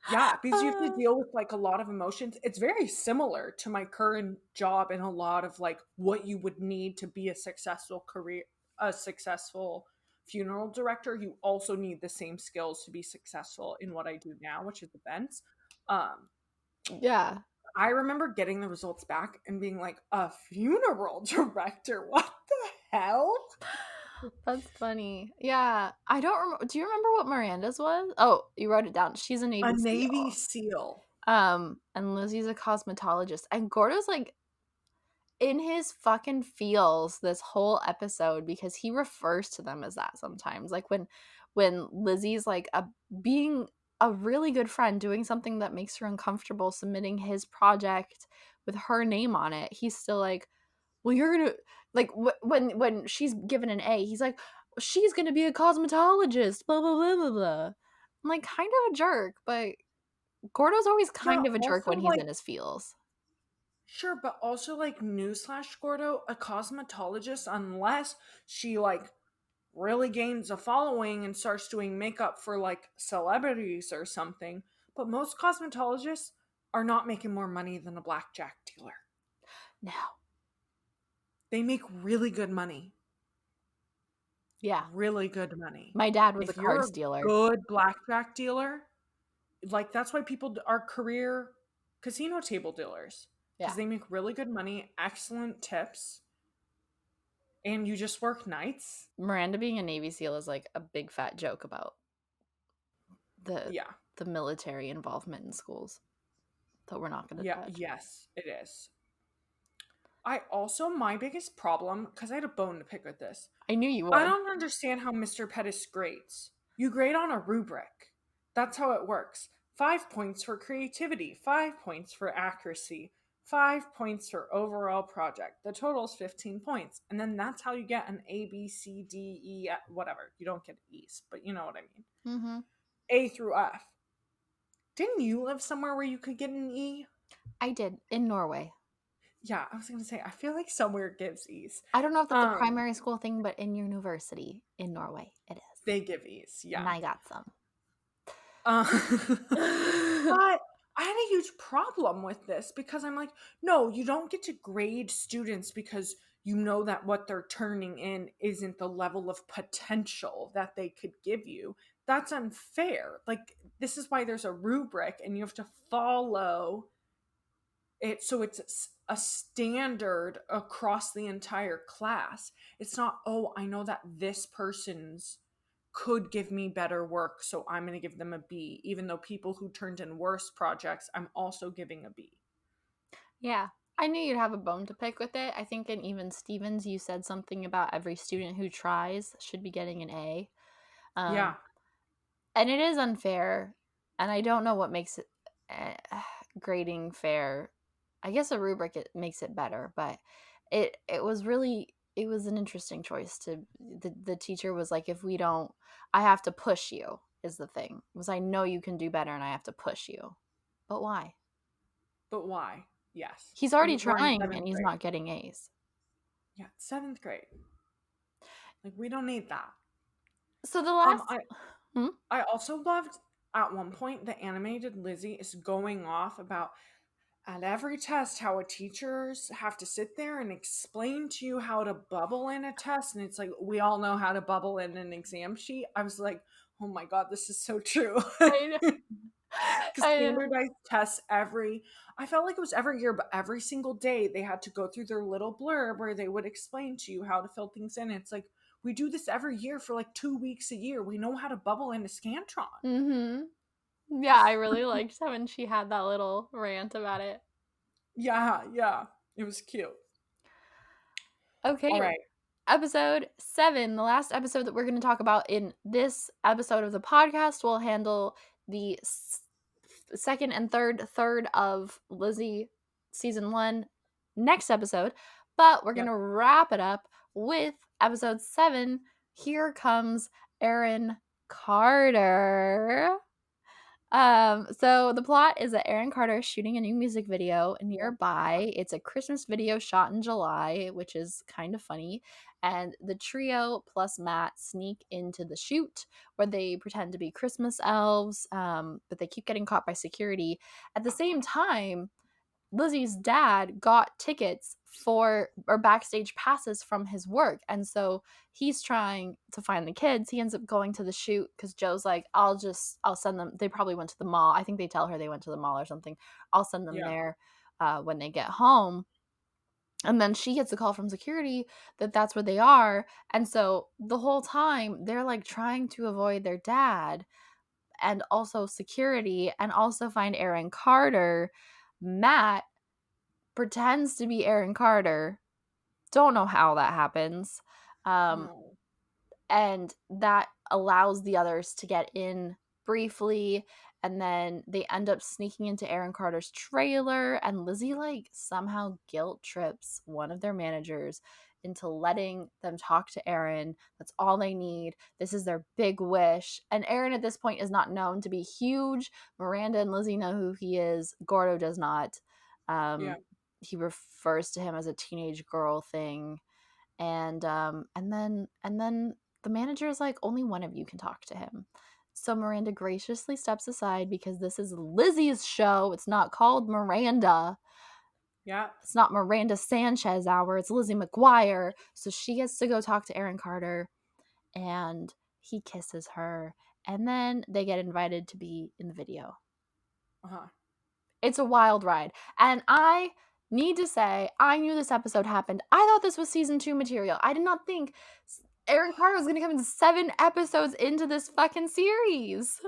Yeah, because you have to deal with like a lot of emotions. It's very similar to my current job and a lot of like what you would need to be a successful funeral director. You also need the same skills to be successful in what I do now, which is events. Yeah. I remember getting the results back and being like, a funeral director? What the hell? That's funny. Yeah. I don't remember. Do you remember what Miranda's was? Oh, you wrote it down. She's a Navy SEAL. And Lizzie's a cosmetologist. And Gordo's like, in his fucking feels this whole episode, because he refers to them as that sometimes. Like when Lizzie's like being a really good friend, doing something that makes her uncomfortable, submitting his project with her name on it, he's still like, well, you're gonna, like, when she's given an A, he's like, she's gonna be a cosmetologist, blah blah blah blah blah. I'm like, kind of a jerk, but Gordo's always kind Yeah, of a jerk also, when he's like, in his feels. sure, but also, like, newsflash, Gordo, a cosmetologist, unless she, like, really gains a following and starts doing makeup for, like, celebrities or something, but most cosmetologists are not making more money than a blackjack dealer. No. They make really good money. Yeah. Really good money. My dad was If a you're cards a dealer. good blackjack dealer, like, that's why people are career casino table dealers. Yeah. Because they make really good money, excellent tips, and you just work nights. Miranda being a Navy SEAL is like a big fat joke about Yeah. the military involvement in schools that we're not going to touch. Yes, it is. I also, my biggest problem, because I had a bone to pick with this, I knew you would. I don't understand how Mr. Pettis grades. You grade on a rubric. That's how it works. 5 points for creativity, 5 points for accuracy, 5 points for overall project. The total is 15 points. And then that's how you get an A, B, C, D, E, whatever. You don't get E's, but you know what I mean. Mm-hmm. A through F. Didn't you live somewhere where you could get an E? I did, in Norway. Yeah, I was going to say, I feel like somewhere gives E's. I don't know if that's a primary school thing, but in university in Norway, it is. They give E's, yeah. And I got some. But I had a huge problem with this because I'm like, no, you don't get to grade students because you know that what they're turning in isn't the level of potential that they could give you. That's unfair. Like, this is why there's a rubric and you have to follow it so it's a standard across the entire class. It's not, oh, I know that this person's could give me better work, so I'm going to give them a B, even though people who turned in worse projects, I'm also giving a B. Yeah, I knew you'd have a bone to pick with it. I think in even Stevens, you said something about every student who tries should be getting an A. Yeah. And it is unfair, and I don't know what makes it grading fair. I guess a rubric it makes it better, but it was really, it was an interesting choice. To the teacher was like, if we don't, I have to push you, is the thing. It was, I know you can do better and I have to push you. But why? But why? Yes. He's already We're in trying 7th and he's grade. not getting A's. Yeah, 7th grade. Like, we don't need that. So the last I also loved at one point the animated Lizzie is going off about at every test how a teachers have to sit there and explain to you how to bubble in a test, and it's like, we all know how to bubble in an exam sheet. I was like, oh my god, this is so true. I know. Standardized tests I felt like it was every year, but every single day they had to go through their little blurb where they would explain to you how to fill things in. It's like, we do this every year for like 2 weeks a year. We know how to bubble in a Scantron. Mm-hmm. Yeah, I really liked when she had that little rant about it. Yeah. It was cute. Okay. All right. Episode 7, the last episode that we're going to talk about in this episode of the podcast. We'll handle the second and third of Lizzie season 1 next episode, but we're going to wrap it up with episode 7. Here comes Aaron Carter. So the plot is that Aaron Carter is shooting a new music video nearby. It's a Christmas video shot in July, which is kind of funny. And the trio plus Matt sneak into the shoot where they pretend to be Christmas elves, but they keep getting caught by security. At the same time, Lizzie's dad got tickets or backstage passes from his work, and so he's trying to find the kids. He ends up going to the shoot because Joe's like, I'll send them. They probably went to the mall. I think they tell her they went to the mall or something. I'll send them there when they get home. And then she gets a call from security that that's where they are, and so the whole time they're like trying to avoid their dad and also security and also find Aaron Carter. Matt pretends to be Aaron Carter. Don't know how that happens. Oh. And that allows the others to get in briefly, and then they end up sneaking into Aaron Carter's trailer, and Lizzie like somehow guilt trips one of their managers into letting them talk to Aaron. That's all they need. This is their big wish. And Aaron at this point is not known to be huge. Miranda and Lizzie know who he is. Gordo does not. Yeah. He refers to him as a teenage girl thing. And then the manager is like, only one of you can talk to him. So Miranda graciously steps aside because this is Lizzie's show. It's not called Miranda. Yeah. It's not Miranda Sanchez hour. It's Lizzie McGuire. So she gets to go talk to Aaron Carter, and he kisses her. And then they get invited to be in the video. Uh-huh. It's a wild ride. And I need to say, I knew this episode happened. I thought this was season 2 material. I did not think Aaron Carter was going to come in 7 episodes into this fucking series.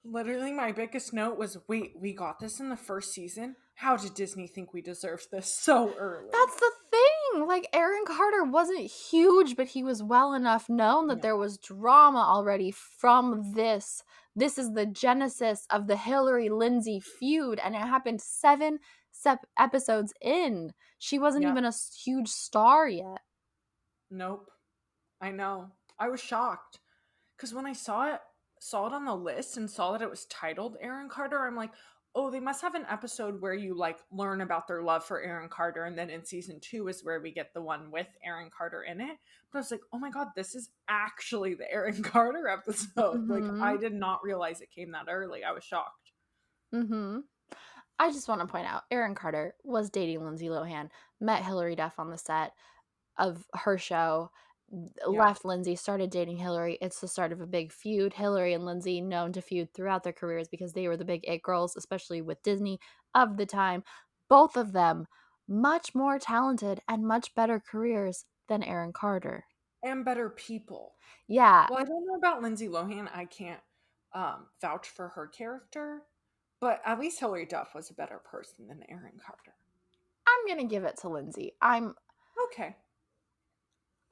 Literally, my biggest note was, wait, we got this in the first season? How did Disney think we deserved this so early? That's the thing. Like, Aaron Carter wasn't huge, but he was well enough known that there was drama already from this. This is the genesis of the Hillary-Lindsay feud, and it happened 7 episodes in. She wasn't even a huge star yet. Nope. I know. I was shocked. Because when I saw it on the list and saw that it was titled Aaron Carter, I'm like, oh, they must have an episode where you like learn about their love for Aaron Carter, and then in season 2 is where we get the one with Aaron Carter in it. But I was like, oh my god, this is actually the Aaron Carter episode. Like, I did not realize it came that early. I was shocked. I just want to point out, Aaron Carter was dating Lindsay Lohan, met Hilary Duff on the set of her show, left Lindsay, started dating Hillary. It's the start of a big feud. Hillary and Lindsay known to feud throughout their careers because they were the big it girls, especially with Disney of the time. Both of them much more talented and much better careers than Aaron Carter. And better people. Yeah. Well, I don't know about Lindsay Lohan. I can't vouch for her character, but at least Hilary Duff was a better person than Aaron Carter. I'm going to give it to Lindsay. I'm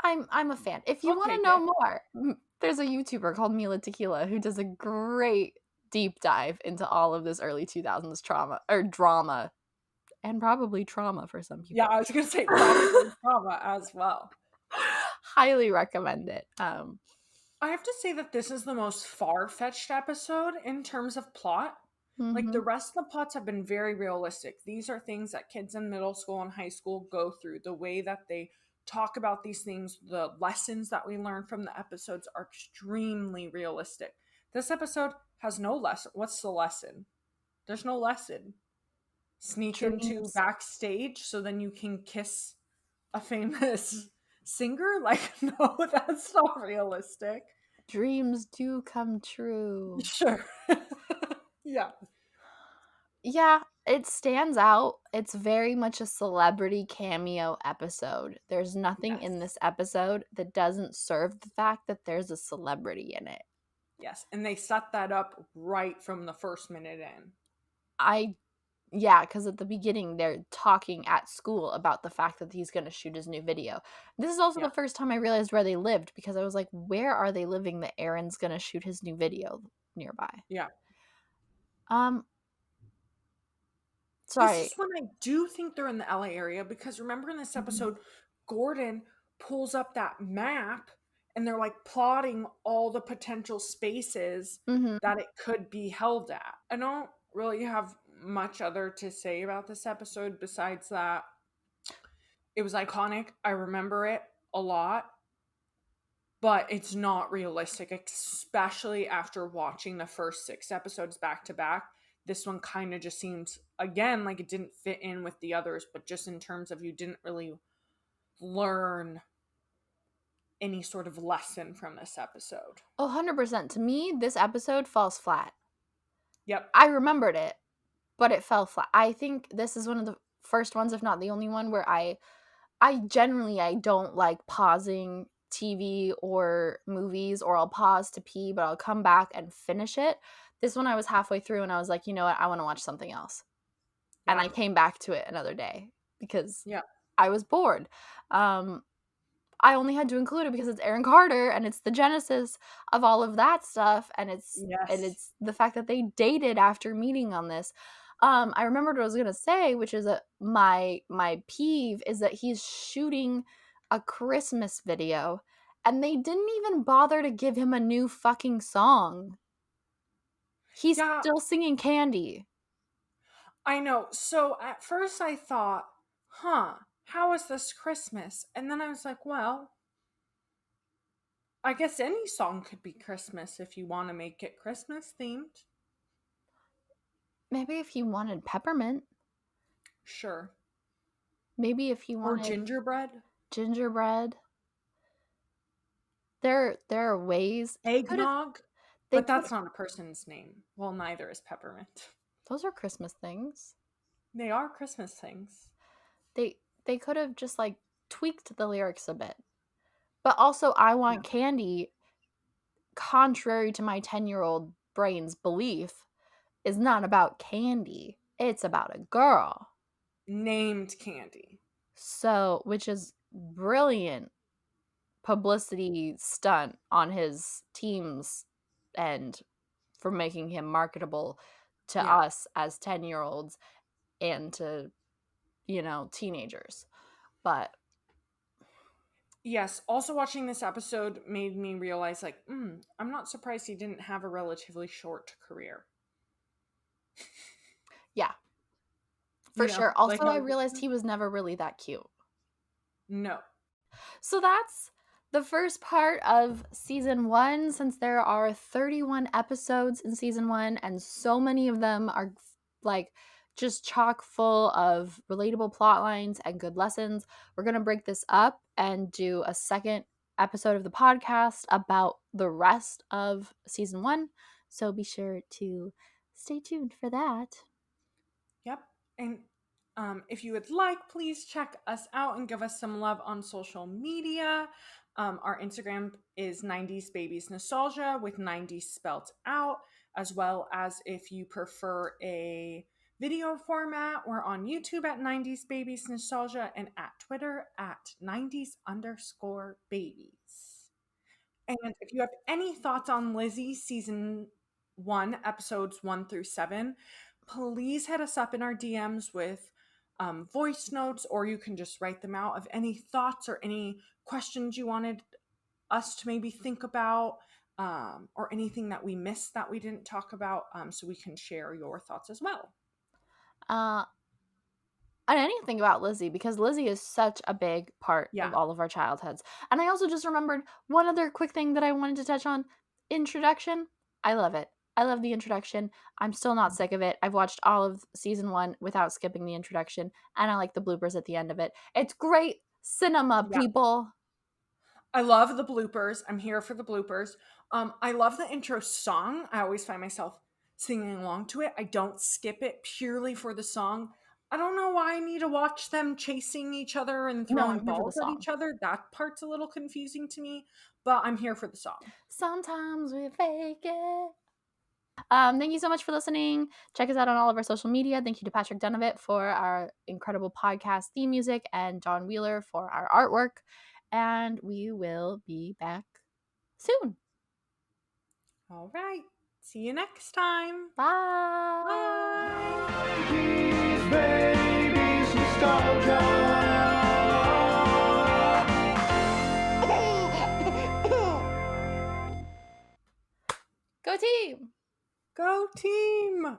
a fan. If you want to know more, there's a YouTuber called Mila Tequila who does a great deep dive into all of this early 2000s drama, and probably trauma for some people. Yeah, I was going to say probably trauma as well. Highly recommend it. I have to say that this is the most far-fetched episode in terms of plot. Like, the rest of the plots have been very realistic. These are things that kids in middle school and high school go through. The way that they talk about these things, the lessons that we learn from the episodes are extremely realistic. This episode has no lesson. What's the lesson? There's no lesson. Sneak into backstage so then you can kiss a famous singer? Like, no, that's not realistic. Dreams do come true. Sure. Yeah. Yeah, it stands out. It's very much a celebrity cameo episode. There's nothing in this episode that doesn't serve the fact that there's a celebrity in it. Yes, and they set that up right from the first minute in. Because at the beginning, they're talking at school about the fact that he's going to shoot his new video. This is also the first time I realized where they lived, because I was like, where are they living that Aaron's going to shoot his new video nearby? Yeah. Sorry. This is when I do think they're in the LA area, because remember in this episode, Gordon pulls up that map and they're like plotting all the potential spaces that it could be held at. I don't really have much other to say about this episode besides that it was iconic. I remember it a lot, but it's not realistic, especially after watching the first 6 episodes back to back. This one kind of just seems, again, like it didn't fit in with the others, but just in terms of you didn't really learn any sort of lesson from this episode. 100%. To me, this episode falls flat. Yep. I remembered it, but it fell flat. I think this is one of the first ones, if not the only one, where I generally don't like pausing TV or movies, or I'll pause to pee, but I'll come back and finish it. This one I was halfway through and I was like, you know what? I want to watch something else. and Yeah. I came back to it another day because Yeah. I was bored. I only had to include it because it's Aaron Carter and it's the genesis of all of that stuff, and it's Yes. the fact that they dated after meeting on this. I remembered what I was gonna say, which is that my peeve is that he's shooting a Christmas video and they didn't even bother to give him a new fucking song. He's Yeah. still singing Candy. I know. So at first I thought, how is this Christmas? And then I was like, well, I guess any song could be Christmas if you want to make it Christmas themed. Maybe if he wanted peppermint. Sure. Maybe if he Or wanted gingerbread. gingerbread. There are ways. Eggnog. They But that's not a person's name. Well, neither is peppermint. Those are Christmas things. They are Christmas things. They could have just like tweaked the lyrics a bit. But also, I want candy, contrary to my 10-year-old brain's belief, is not about candy. It's about a girl. Named Candy. So, which is brilliant publicity stunt on his team's end for making him marketable to us as 10-year-olds and to, teenagers. But yes, also watching this episode made me realize, like, I'm not surprised he didn't have a relatively short career. Yeah. For sure. Also, like, I realized he was never really that cute. No. So that's the first part of season 1, since there are 31 episodes in season 1, and so many of them are like just chock full of relatable plot lines and good lessons. We're going to break this up and do a second episode of the podcast about the rest of season 1. So be sure to stay tuned for that. Yep. And if you would like, please check us out and give us some love on social media. Our Instagram is 90s Babies Nostalgia with 90s spelt out, as well as if you prefer a video format, we're on YouTube at 90s Babies Nostalgia and at Twitter at 90s_babies. And if you have any thoughts on Lizzie season 1, episodes 1 through 7, please hit us up in our DMs with voice notes, or you can just write them out of any thoughts or any questions you wanted us to maybe think about, or anything that we missed that we didn't talk about, so we can share your thoughts as well. And anything about Lizzie, because Lizzie is such a big part of all of our childhoods. And I also just remembered one other quick thing that I wanted to touch on. Introduction. I love it. I love the introduction. I'm still not sick of it. I've watched all of season 1 without skipping the introduction, and I like the bloopers at the end of it. It's great cinema, people. I love the bloopers. I'm here for the bloopers. I love the intro song. I always find myself singing along to it. I don't skip it purely for the song. I don't know why I need to watch them chasing each other and throwing balls at each other. That part's a little confusing to me, but I'm here for the song. Sometimes we fake it. Thank you so much for listening. Check us out on all of our social media. Thank you to Patrick Dunovit for our incredible podcast theme music and John Wheeler for our artwork. And we will be back soon. All right. See you next time. Bye. Bye. 90s Babies Nostalgia. Go team! Go team!